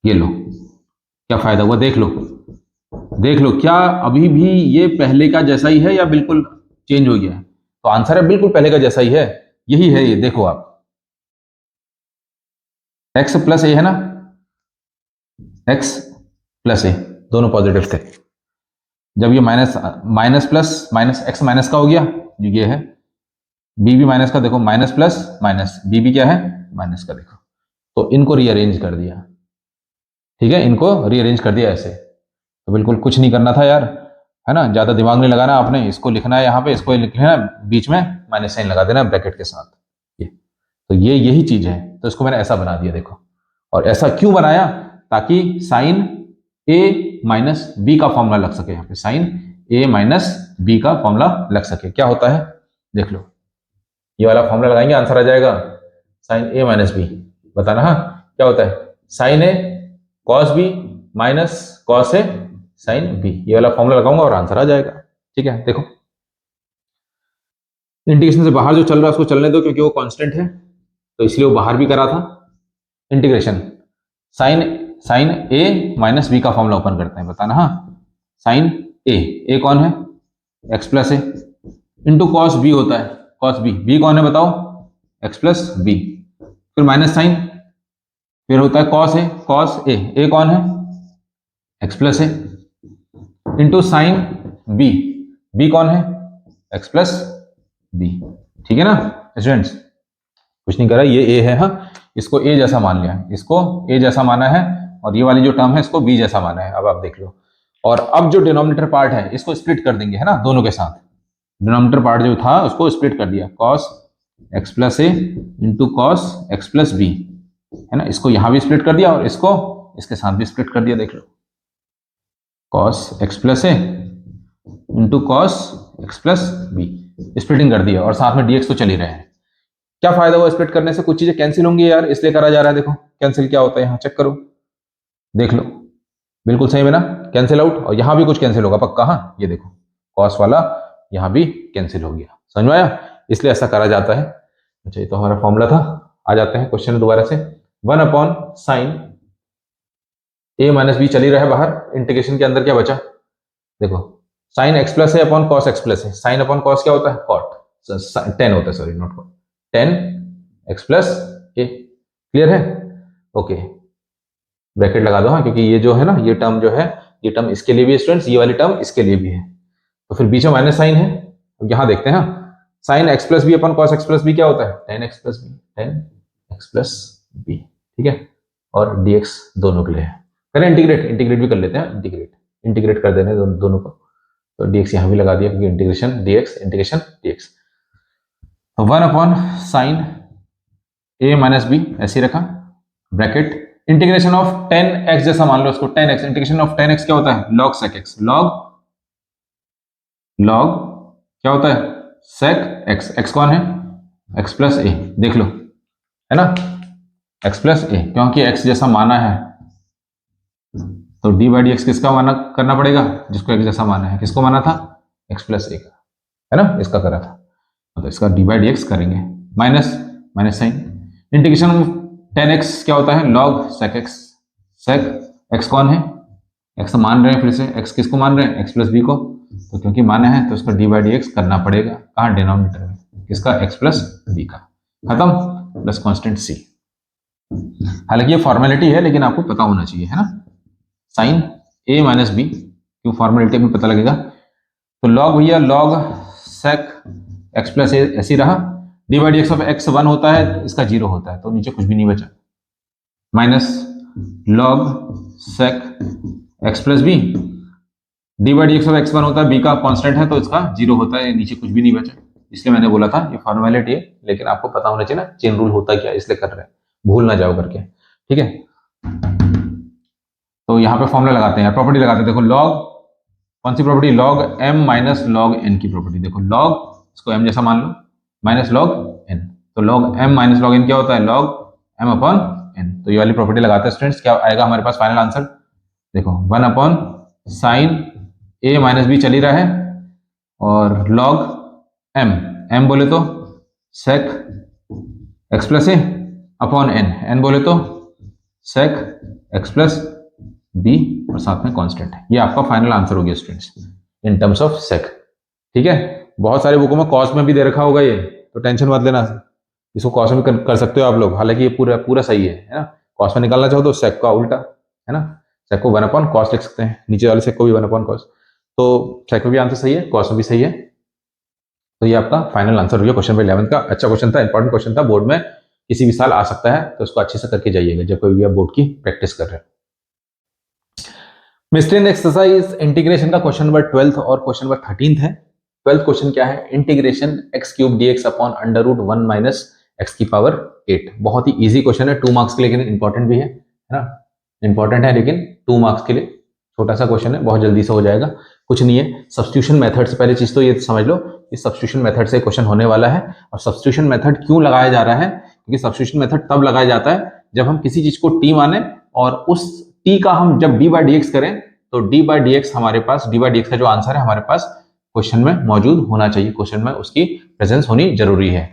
ये लो क्या फायदा हुआ, देख लो क्या अभी भी ये पहले का जैसा ही है या बिल्कुल चेंज हो गया है? तो आंसर है बिल्कुल पहले का जैसा ही है, यही है ये, देखो आप x प्लस ए है ना, x प्लस ए दोनों पॉजिटिव थे। जब ये minus plus minus x minus का हो गया, जो ये है b भी माइनस का, देखो माइनस प्लस माइनस, b भी क्या है माइनस का, देखो। तो इनको रीअरेंज कर दिया, ठीक है, इनको रीअरेंज कर दिया ऐसे। तो बिल्कुल कुछ नहीं करना था यार, है ना, ज्यादा दिमाग नहीं लगाना आपने, इसको लिखना है यहाँ पे, इसको लिखना है, बीच में माइनस साइन लगा देना ब्रैकेट के साथ, ये। तो ये यही चीज है, तो इसको मैंने ऐसा बना दिया, देखो। और ऐसा क्यों बनाया, ताकि साइन ए माइनस बी का फॉर्मूला लग सके, यहाँ पे साइन ए माइनस बी का फॉर्मूला लग सके। क्या होता है देख लो, ये वाला फॉर्मूला लगाएंगे, आंसर आ जाएगा साइन ए माइनस बी, बताना। हाँ क्या होता है, sign A cos B minus cos A sine B, ये वाला फॉर्मूला लगाऊंगा और आंसर आ जाएगा, ठीक है। देखो इंटीग्रेशन से बाहर जो चल रहा है उसको चलने दो, क्योंकि वो कांस्टेंट है, तो इसलिए वो बाहर भी करा था। इंटीग्रेशन साइन ए माइनस बी का फॉर्मूला ओपन करते हैं, बताना। हाँ साइन ए कौन है, x plus a, into cos B होता है, कॉस बी कौन है बताओ, एक्स प्लस बी, फिर माइनस साइन, फिर होता है कॉस ए कौन है, x plus a, into sine B कौन है, एक्स प्लस बी, ठीक है ना स्टूडेंट्स। कुछ नहीं करा, ये ए है, हाँ इसको ए जैसा मान लिया, इसको ए जैसा माना है, और ये वाली जो टर्म है इसको बी जैसा माना है। अब आप देख लो, और अब जो डिनोमिनेटर पार्ट है इसको स्प्लिट कर देंगे, है ना, दोनों के साथ। डिनोमिनेटर पार्ट जो था उसको स्प्लिट कर दिया, cos x plus a into cos x plus b, है ना, इसको यहां भी स्प्लिट कर दिया और इसको इसके साथ भी स्प्लिट कर दिया, देख लो। Cos x plus a into cos x plus b, splitting कर दिया और साथ में dx तो चल ही रहे हैं। क्या फायदा हुआ स्प्लिट करने से? कुछ चीजें कैंसिल होंगी यार, इसलिए करा जा रहा है। देखो कैंसिल क्या होता है, यहाँ चेक करो, देख लो, बिल्कुल सही है ना, कैंसिल आउट। और यहां भी कुछ कैंसिल होगा पक्का, हाँ ये देखो कॉस वाला यहां भी कैंसिल हो गया, समझ में आया, इसलिए ऐसा करा जाता है। अच्छा ये तो हमारा फॉर्मूला था। आ जाते हैं क्वेश्चन दोबारा से। 1/sin a माइनस बी चली रहा है बाहर, इंटीग्रेशन के अंदर क्या बचा, देखो साइन एक्स प्लस है अपॉन कॉस एक्स प्लस है, साइन अपॉन कॉस क्या होता है, कॉट, टेन होता है, sorry not caught, ten x plus A, clear है, ओके ब्रैकेट लगा दो, हाँ क्योंकि ये जो है ना, ये टर्म जो है, ये टर्म इसके लिए भी है स्टूडेंट्स, ये वाली टर्म इसके लिए भी है, तो फिर बीच में माइनस साइन है। अब यहाँ देखते हैं, हाँ sine x plus b upon cos x plus b क्या होता है, tan x plus b, tan x plus b, ठीक है, और dx दोनों के लिए है। करें इंटीग्रेट, इंटीग्रेट भी कर लेते हैं, इंटीग्रेट कर देने दोनों को, तो dx यहाँ भी लगा दिया क्योंकि इंटीग्रेशन dx, इंटीग्रेशन dx, तो 1/sin a माइनस बी ऐसे रखा, ब्रैकेट इंटीग्रेशन ऑफ 10x जैसा मान लो इसको, 10x, इंटीग्रेशन ऑफ 10x क्या होता है, log sec x, log क्या होता है, sec x, x कौन है, x प्लस ए, देख लो है ना, x प्लस ए, क्योंकि x जैसा माना है तो d बाई डी एक्स किसका माना करना पड़ेगा, जिसको x जैसा माना है, किसको माना था, x प्लस ए का, है ना, इसका करा था, तो इसका d बाई डी एक्स करेंगे, minus minus sine, integration 10x क्या होता है, log sec x, sec x कौन है, x मान रहे हैं, फिर से x किसको मान रहे हैं, x प्लस बी को, तो क्योंकि माना है तो इसको d बाई डी एक्स करना पड़ेगा, कहाँ, डिनोमिनेटर में, किसका, x प्लस बी का, खत्म, प्लस कांस्टेंट c। हालांकि ये फॉर्मेलिटी है लेकिन आपको पता होना चाहिए, है ना, साइन a माइनस बी, क्यों फॉर्मेलिटी में पता लगेगा, तो log भैया log sec x प्लस ए ऐसी रहा, D by d x of x 1 होता है, इसका 0 होता है, तो नीचे कुछ भी नहीं बचा, minus log sec x plus b, d by d x of x 1 होता है, बी का कांस्टेंट है तो इसका 0 होता है, नीचे कुछ भी नहीं बचा, इसलिए मैंने बोला था ये फॉर्मेलिटी है, लेकिन आपको पता होना चाहिए ना चेन रूल होता क्या है, इसलिए कर रहे हैं, भूल ना जाओ करके, ठीक है। तो यहाँ पे फॉर्मूला लगाते हैं, प्रॉपर्टी लगाते हैं, देखो log, कौन सी property, log m minus log n की प्रॉपर्टी, देखो log इसको m जैसा मान लो, माइनस log n, तो log m minus log n क्या होता है, log m अपॉन n, तो ये वाली प्रॉपर्टी लगाते हैं स्टूडेंट्स, क्या आएगा हमारे पास फाइनल आंसर, देखो 1/sin a माइनस बी चल ही रहा है, और log m बोले तो sec x प्लस ए अपॉन n बोले तो sec x प्लस बी, और साथ में कांस्टेंट है, ये आपका फाइनल आंसर हो गया students in terms of sec, ठीक है। बहुत सारे बुकों में कॉस में भी दे रखा होगा ये, तो टेंशन मत लेना, इसको कॉस में कर सकते हो आप लोग, हालांकि ये पूरा पूरा सही है ना, कॉस में निकालना चाहो तो sec का उल्टा, है ना, sec को 1/cos लिख सकते हैं, नीचे वाले sec को भी 1/cos, तो sec में भी आंसर सही है, कॉस में भी सही है, तो ये आपका फाइनल आंसर हो गया क्वेश्चन नंबर 11 का। अच्छा क्वेश्चन था, इंपॉर्टेंट क्वेश्चन था, बोर्ड में किसी भी साल आ सकता है, तो उसको अच्छे से करके जाइएगा जब कोई भी आप बोर्ड की प्रैक्टिस कर रहे हैं। मिस्टेन एक्सरसाइज इंटीग्रेशन का क्वेश्चन नंबर 12 और क्वेश्चन नंबर 13 है। 12th क्वेश्चन क्या है, integration x cube dx upon under root 1 minus x की पावर 8, बहुत ही इजी क्वेश्चन है, 2 मार्क्स के लिए, लेकिन इंपॉर्टेंट भी है ना, इंपॉर्टेंट है लेकिन 2 मार्क्स के लिए, छोटा सा क्वेश्चन है, बहुत जल्दी से हो जाएगा, कुछ नहीं है। सब्स्टिट्यूशन मेथड से पहले चीज तो ये समझ लो, इस सब्स्टिट्यूशन मेथड से क्वेश्चन होने वाला है, और सब्स्टिट्यूशन मेथड क्यों लगाया जा रहा है, क्योंकि सब्स्टिट्यूशन मेथड तब लगाया जाता है जब हम किसी चीज को टी माने, और उस टी का हम जब डी बाई डी एक्स करें, तो डी बाई डी एक्स हमारे पास, डी बाई डी एक्स का जो आंसर है हमारे पास क्वेश्चन में मौजूद होना चाहिए, क्वेश्चन में उसकी प्रेजेंस होनी जरूरी है।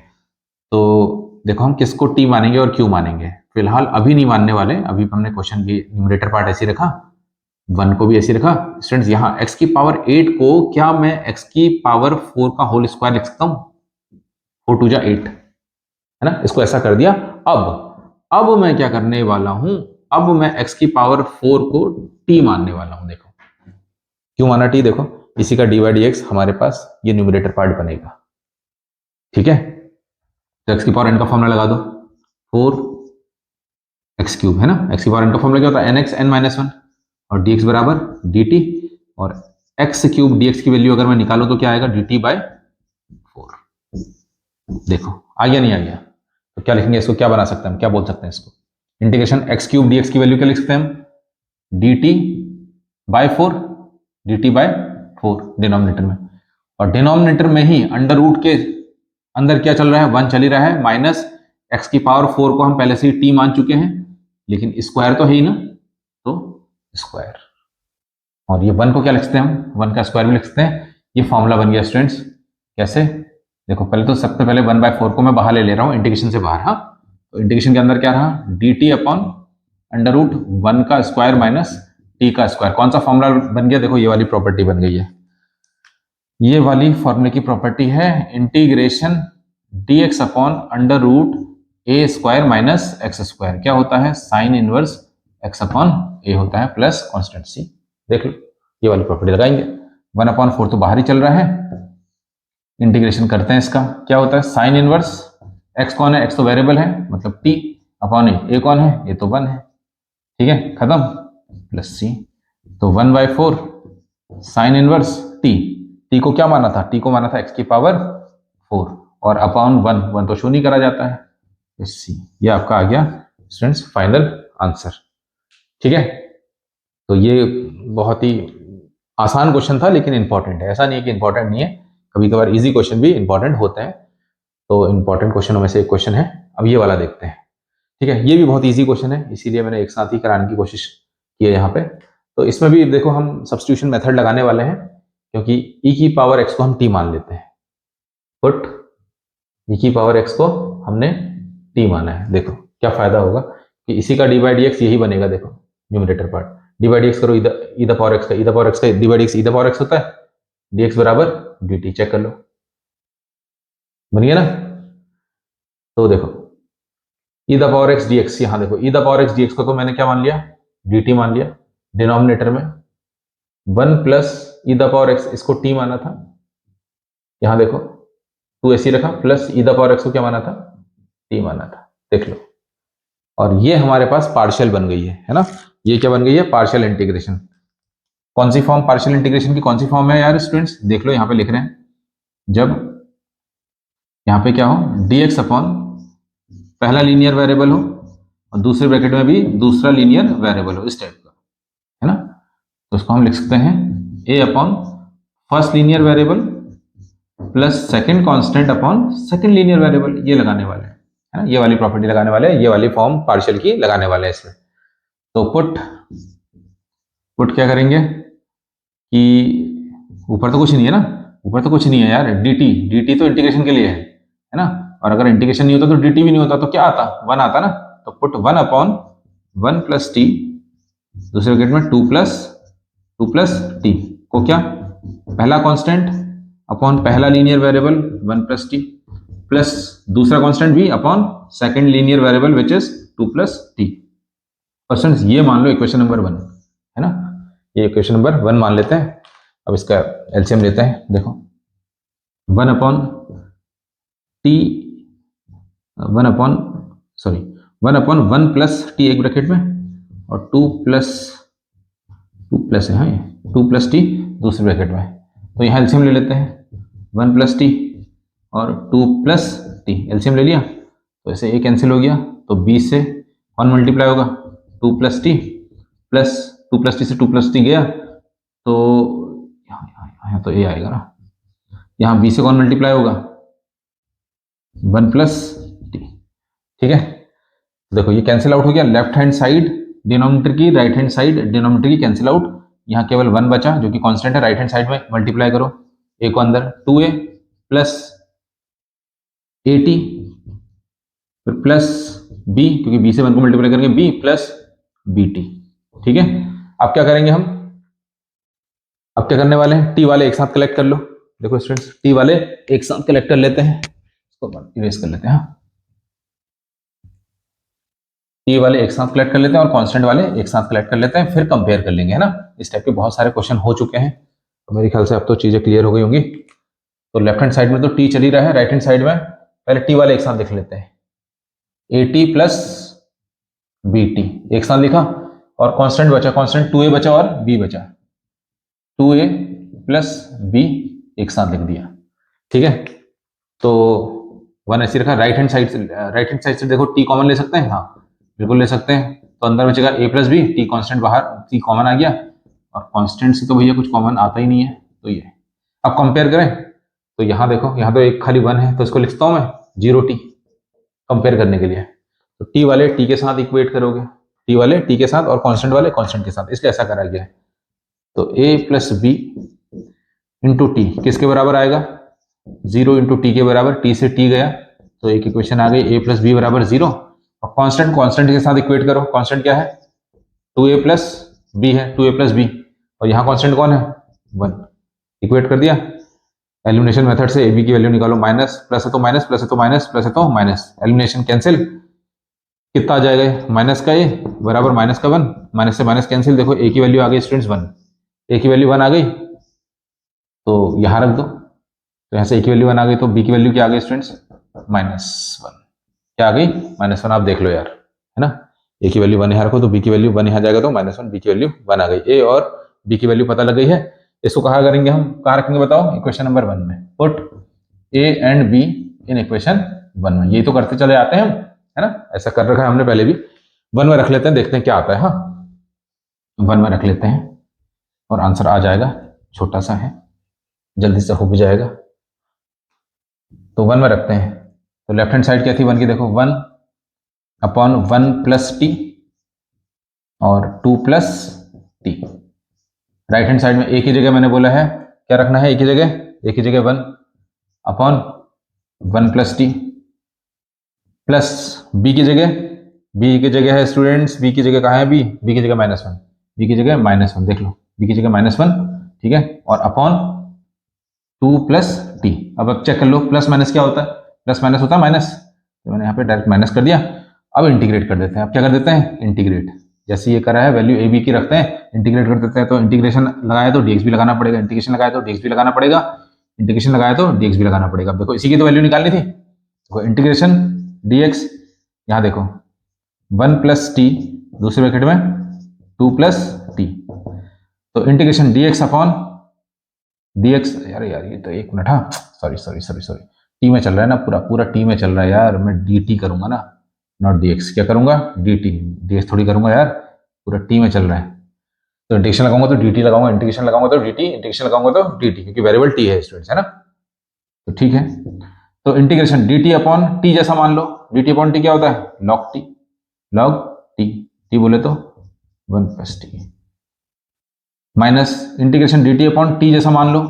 तो देखो हम किसको टी मानेंगे और क्यों मानेंगे, फिलहाल अभी नहीं मानने वाले, अभी हमने क्वेश्चन की न्यूमरेटर पार्ट ऐसे रखा, 1 को भी ऐसे रखा स्टूडेंट्स, यहाँ x की पावर 8 को क्या मैं x की पावर 4 का होल स्क्वायर लिख सकता हूँ, 4 2 जा 8, है ना, इसको ऐसा कर दिया। अब मैं क्या करने वाला हूं, अब मैं x की पावर 4 को t मानने वाला हूं, देखो क्यों माना t, देखो इसी का डी बाई डी एक्स हमारे पास ये न्यूमरेटर पार्ट बनेगा, ठीक है, तो x की पावर n का फॉर्मूला लगा दो, 4x क्यूब, है ना, x की पावर n का फॉर्मूला क्या होता है, nx n माइनस 1, और dx बराबर dt, और x क्यूब dx की वैल्यू अगर मैं निकालूं तो क्या आएगा, dt बाय 4, देखो आ गया नहीं आ गया, तो क्या लिखेंगे इसको, क्या बना सकते हैं हम, क्या बोल सकते हैं इसको, इंटीग्रेशन x क्यूब dx की वैल्यू क्या लिख सकते हैं हम, dt by 4, dt by 4 denominator में, और डिनोमिनेटर में ही अंडर रूट के अंदर क्या चल रहा है, 1 चल ही रहा है, माइनस x की पावर 4 को हम पहले से ही t मान चुके हैं, लेकिन स्क्वायर तो है ही ना, तो स्क्वायर, और ये 1 को क्या लिख सकते हैं हम, 1 का स्क्वायर भी लिख सकते हैं। ये फॉर्मूला बन गया स्टूडेंट्स। कैसे, देखो पहले तो सबसे पहले 1/4 को मैं बाहर ले रहा हूँ इंटीग्रेशन से बाहर। हाँ, तो इंटीग्रेशन के अंदर क्या रहा, dt अपॉन अंडर रूट 1 का स्क्वायर माइनस t का स्क्वायर। कौन सा फॉर्मूला बन गया, देखो ये वाली प्रॉपर्टी बन गई है, ये वाली फॉर्मूले की प्रॉपर्टी है integration dx upon under root a square minus x square, क्या होता है, sine inverse x upon a होता है प्लस कॉन्स्टेंट c। देख लो ये वाली प्रॉपर्टी लगाएंगे, 1/4 तो बाहर ही चल रहा है, इंटीग्रेशन करते हैं इसका, क्या होता है साइन इनवर्स, x कौन है, x तो वेरिएबल है मतलब t अपॉन ए कौन है, ये तो 1 है, ठीक है, खत्म, प्लस c, तो 1/4 साइन इनवर्स t को क्या माना था, t को माना था x की पावर 4 और अपॉन 1 तो शो नहीं करा जाता है, c, ये आपका आ गया स्टूडेंट्स फाइनल आंसर। ठीक है, तो ये बहुत ही आसान क्वेश्चन था लेकिन इंपॉर्टेंट है, ऐसा नहीं है कि इंपॉर्टेंट नहीं है, कभी कभार इजी क्वेश्चन भी इंपॉर्टेंट होते हैं, तो इंपॉर्टेंट क्वेश्चनों में से एक क्वेश्चन है। अब ये वाला देखते हैं, ठीक है, ये भी बहुत इजी क्वेश्चन है, इसीलिए मैंने एक साथ ही कराने की कोशिश की है यहाँ पे। तो इसमें भी देखो हम सब्स्टिट्यूशन मेथड लगाने वाले हैं, क्योंकि e की पावर x को हम t मान लेते हैं, पुट e की पावर x को हमने t माना है। देखो क्या फायदा होगा कि इसी का डी बाई डी एक्स यही बनेगा, देखो numerator part, d by d x करो, ई द पावर एक्स का, ई द पावर एक्स का d by d x e the power x होता है, डी एक्स बराबर डी टी, चेक कर लो, बन गया ना। तो देखो e the power x d x, यहाँ देखो e the power x d x को तो मैंने क्या मान लिया, डी टी मान लिया, डिनोमिनेटर में 1 plus E the power x, इसको t माना था, यहां देखो 2 ऐसी रखा, plus E the power x को क्या माना था, t माना था, देख लो, और ये हमारे पास पार्शियल बन गई है ना, ये क्या बन गई है, पार्शियल इंटीग्रेशन। कौन सी फॉर्म पार्शियल इंटीग्रेशन की, कौन सी फॉर्म है यार स्टूडेंट्स, देख लो यहाँ पे लिख रहे हैं, जब यहाँ पे क्या हो, dx अपॉन पहला लीनियर वेरिएबल हो और दूसरे ब्रैकेट में भी दूसरा लीनियर वेरिएबल हो, इस टाइप का, है ना, तो उसको हम लिख सकते हैं a upon first linear variable plus second constant upon second linear variable, ये लगाने वाले हैं, है ना, ये वाली प्रॉपर्टी लगाने वाले हैं, ये वाली फॉर्म पार्शियल की लगाने वाले हैं इसमें। तो पुट क्या करेंगे कि ऊपर तो कुछ नहीं है ना, ऊपर तो कुछ नहीं है यार, dt तो इंटीग्रेशन के लिए है ना, और अगर इंटीग्रेशन नहीं होता तो dt भी नहीं होता, तो क्या आता, 1 आता ना, तो पुट 1 अपॉन 1 प्लस टी, दूसरे ब्रैकेट में 2 प्लस टी को क्या, पहला कांस्टेंट अपॉन पहला linear variable 1 plus t, plus दूसरा कांस्टेंट भी upon second linear variable which is 2 plus T. Question ये मान लो इक्वेशन नंबर 1 है ना, ये इक्वेशन नंबर 1 मान लेते हैं। अब इसका एलसीएम लेते हैं, देखो 1 upon T 1 upon 1 plus T एक ब्रैकेट में और 2 प्लस है, हाँ ये 2 प्लस टी दूसरे ब्रैकेट में, तो यहाँ एलसीएम ले लेते हैं, 1 प्लस टी और 2 प्लस टी, एलसीएम ले लिया तो ऐसे ए कैंसिल हो गया, तो b से कौन मल्टीप्लाई होगा, 2 plus t plus 2 plus T से 2 प्लस टी गया, तो यहाँ तो ए आएगा ना, यहाँ b से कौन मल्टीप्लाई होगा, 1 प्लस टी, ठीक है। देखो ये कैंसिल आउट हो गया, लेफ्ट हैंड साइड डिनोमिनेटर की, राइट हैंड साइड डिनोमिनेटर की कैंसिल आउट, यहाँ केवल 1 बचा जो कि कांस्टेंट है, राइट हैंड साइड में मल्टीप्लाई करो, a को अंदर 2a प्लस ए टी, फिर प्लस b, क्योंकि b से 1 को मल्टीप्लाई करेंगे b प्लस बी टी, ठीक है। अब क्या करेंगे हम, अब क्या करने वाले हैं, t वाले एक साथ कलेक्ट कर लो, देखो स्टूडेंट्स t वाले एक साथ कलेक्ट कर लेते हैं, इसको इरेज कर लेते हैं, t वाले एक साथ कलेक्ट कर लेते हैं और कांस्टेंट वाले एक साथ कलेक्ट कर लेते हैं, फिर कंपेयर कर लेंगे, है ना। इस टाइप के बहुत सारे क्वेश्चन हो चुके हैं, तो मेरे ख्याल से अब तो चीजें क्लियर हो गई होंगी। तो लेफ्ट हैंड साइड में तो t चल ही रहा है, राइट हैंड साइड में पहले t वाले एक साथ लिख लेते हैं, a t plus b t एक साथ लिखा, और कांस्टेंट बचा, कांस्टेंट 2a बचा और b बचा, 2a प्लस b एक साथ लिख दिया, ठीक है। तो 1 ऐसे रखा, राइट हैंड साइड से देखो t कॉमन ले सकते हैं, हाँ बिल्कुल ले सकते हैं, तो अंदर बचेगा a plus b, t constant बाहर, t कॉमन आ गया, और कांस्टेंट से तो भैया कुछ कॉमन आता ही नहीं है, तो ये अब कंपेयर करें तो यहाँ देखो, यहाँ तो एक खाली 1 है, तो इसको लिखता हूँ मैं 0t कंपेयर करने के लिए। तो टी वाले टी के साथ इक्वेट करोगे, टी वाले टी के साथ और कांस्टेंट वाले कांस्टेंट के साथ, इसलिए ऐसा करा गया है। तो a plus b into t किसके बराबर आएगा, 0 इंटू टी के बराबर, टी से टी गया तो एक इक्वेशन आ गई a प्लस बी बराबर 0। और कांस्टेंट कांस्टेंट के साथ इक्वेट करो, कांस्टेंट क्या है 2a प्लस बी है, 2a प्लस बी, और यहाँ कांस्टेंट कौन है 1, इक्वेट कर दिया। एलिमिनेशन मेथड से ab की वैल्यू निकालो, माइनस प्लस है तो माइनस, प्लस है तो माइनस, प्लस है तो माइनस, एलिमिनेशन कैंसिल, कितना आ जाएगा माइनस का a बराबर माइनस का 1, माइनस से माइनस कैंसिल, देखो a की वैल्यू आ गई स्टूडेंट्स 1, a की वैल्यू 1 आ गई तो यहां रख दो, तो यहां से a की वैल्यू 1 आ गई तो b की वैल्यू क्या आ गई स्टूडेंट्स -1, क्या आ गई -1, आप देख लो यार, है ना, a की वैल्यू 1 यहाँ रखो तो b की वैल्यू 1 यहाँ जाएगा तो -1, b की वैल्यू 1 आ गई, a और b की वैल्यू पता लग गई है। इसको कहा करेंगे हम, कहाँ रखेंगे बताओ, इक्वेशन नंबर 1 में, put a and b in equation 1 में, यही तो करते चले आते हैं हम, है ना, ऐसा कर रखा है हमने पहले भी। 1 में रख लेते हैं, देखते हैं क्या आता है, हाँ 1 में रख लेते हैं और आंसर आ जाएगा, छोटा सा है जल्दी से हो भी जाएगा। तो 1 में रखते हैं, तो लेफ्ट हैंड साइड क्या थी 1 की, देखो 1 अपॉन 1 प्लस टी और 2 plus T. Right hand side में एक ही जगह मैंने बोला है क्या रखना है, एक ही जगह 1 upon 1 plus t plus b की जगह है स्टूडेंट्स, बी की जगह कहाँ है, बी की जगह -1, बी की जगह -1, देख लो बी की जगह -1, ठीक है, और अपॉन 2 प्लस टी। अब चेक कर लो प्लस माइनस क्या होता है, प्लस माइनस होता है माइनस, तो मैंने यहाँ पे डायरेक्ट माइनस कर दिया। अब इंटीग्रेट कर देते हैं, अब क्या कर देते हैं इंटीग्रेट, जैसे ये करा है वैल्यू ए बी की रखते हैं, इंटीग्रेट कर देते हैं, तो इंटीग्रेशन लगाया तो dx भी लगाना पड़ेगा, इंटीग्रेशन लगाया तो dx भी लगाना पड़ेगा, इंटीग्रेशन लगाया तो dx भी लगाना पड़ेगा। देखो इसी की तो वैल्यू निकालनी थी, तो इंटीग्रेशन dx, यहाँ देखो 1 प्लस टी दूसरे ब्रैकेट में 2 प्लस टी, तो इंटीग्रेशन dx अपॉन dx, यार ये तो एक मिनट, हाँ सॉरी टी में चल रहा है ना, पूरा टी में चल रहा है यार, मैं dt करूंगा ना, नॉट dx, क्या करूंगा dt, dx थोड़ी करूंगा यार, पूरा टी में चल रहा है, तो इंटीग्रेशन लगाऊंगा तो dt लगाऊंगा, इंटीग्रेशन लगाऊंगा तो dt, इंटीग्रेशन लगाऊंगा तो dt, क्योंकि वेरिएबल t है स्टूडेंट्स, है ना, तो ठीक है। तो इंटीग्रेशन dt अपॉन t जैसा मान लो, dt अपॉन t क्या होता है log t बोले तो 1 plus T, minus integration dt upon t जैसा मान लो,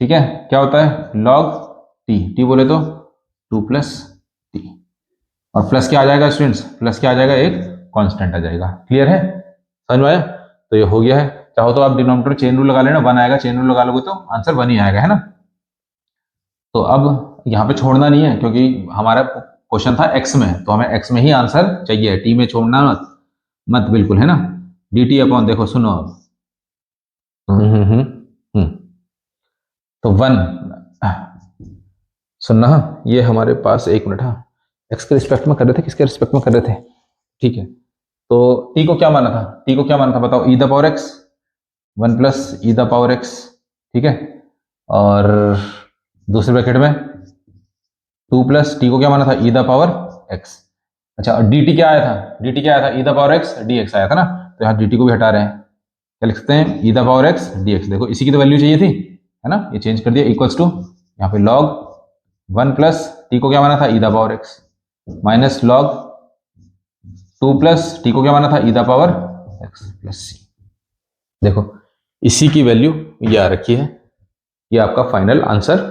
ठीक है, क्या होता है log t बोले तो 2 प्लस टी, और प्लस क्या आ जाएगा स्टूडेंट्स, प्लस क्या आ जाएगा, एक कांस्टेंट आ जाएगा। क्लियर है, समझ में आया, तो ये हो गया है। चाहो तो आप डिनोमिनेटर चेन रूल लगा लेना, 1 आएगा, चेन रूल लगा लोगे तो आंसर 1 ही आएगा, है ना। तो अब यहाँ पे छोड़ना नहीं है, क्योंकि हमारा क्वेश्चन था x में, तो हमें x में ही आंसर चाहिए, t में छोड़ना मत बिल्कुल, है ना। dt अपॉन, देखो सुनो अब, तो 1 सुनना, ये हमारे पास एक मिनट, हाँ x के रिस्पेक्ट में कर रहे थे, किसके रिस्पेक्ट में कर रहे थे, ठीक है। तो t को क्या माना था, बताओ e the power x, 1 plus e the power x, ठीक है, और दूसरे ब्रैकेट में 2 प्लस t को क्या माना था e द पावर x। अच्छा, और dt क्या आया था e the power x dx आया था ना, तो यहाँ dt को भी हटा रहे हैं, क्या लिख सकते हैं e the power x dx, देखो इसी की तो वैल्यू चाहिए थी, है ना, ये चेंज कर दिया, इक्वल्स टू यहाँ पे log 1 प्लस t को क्या माना था e the power x minus log 2 plus t को क्या माना था e the power x plus c। देखो इसी की वैल्यू ये आ रखी है, ये आपका फाइनल आंसर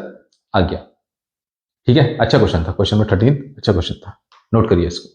आ गया, ठीक है। अच्छा क्वेश्चन था, क्वेश्चन नंबर 13 अच्छा क्वेश्चन था, नोट करिए इसको।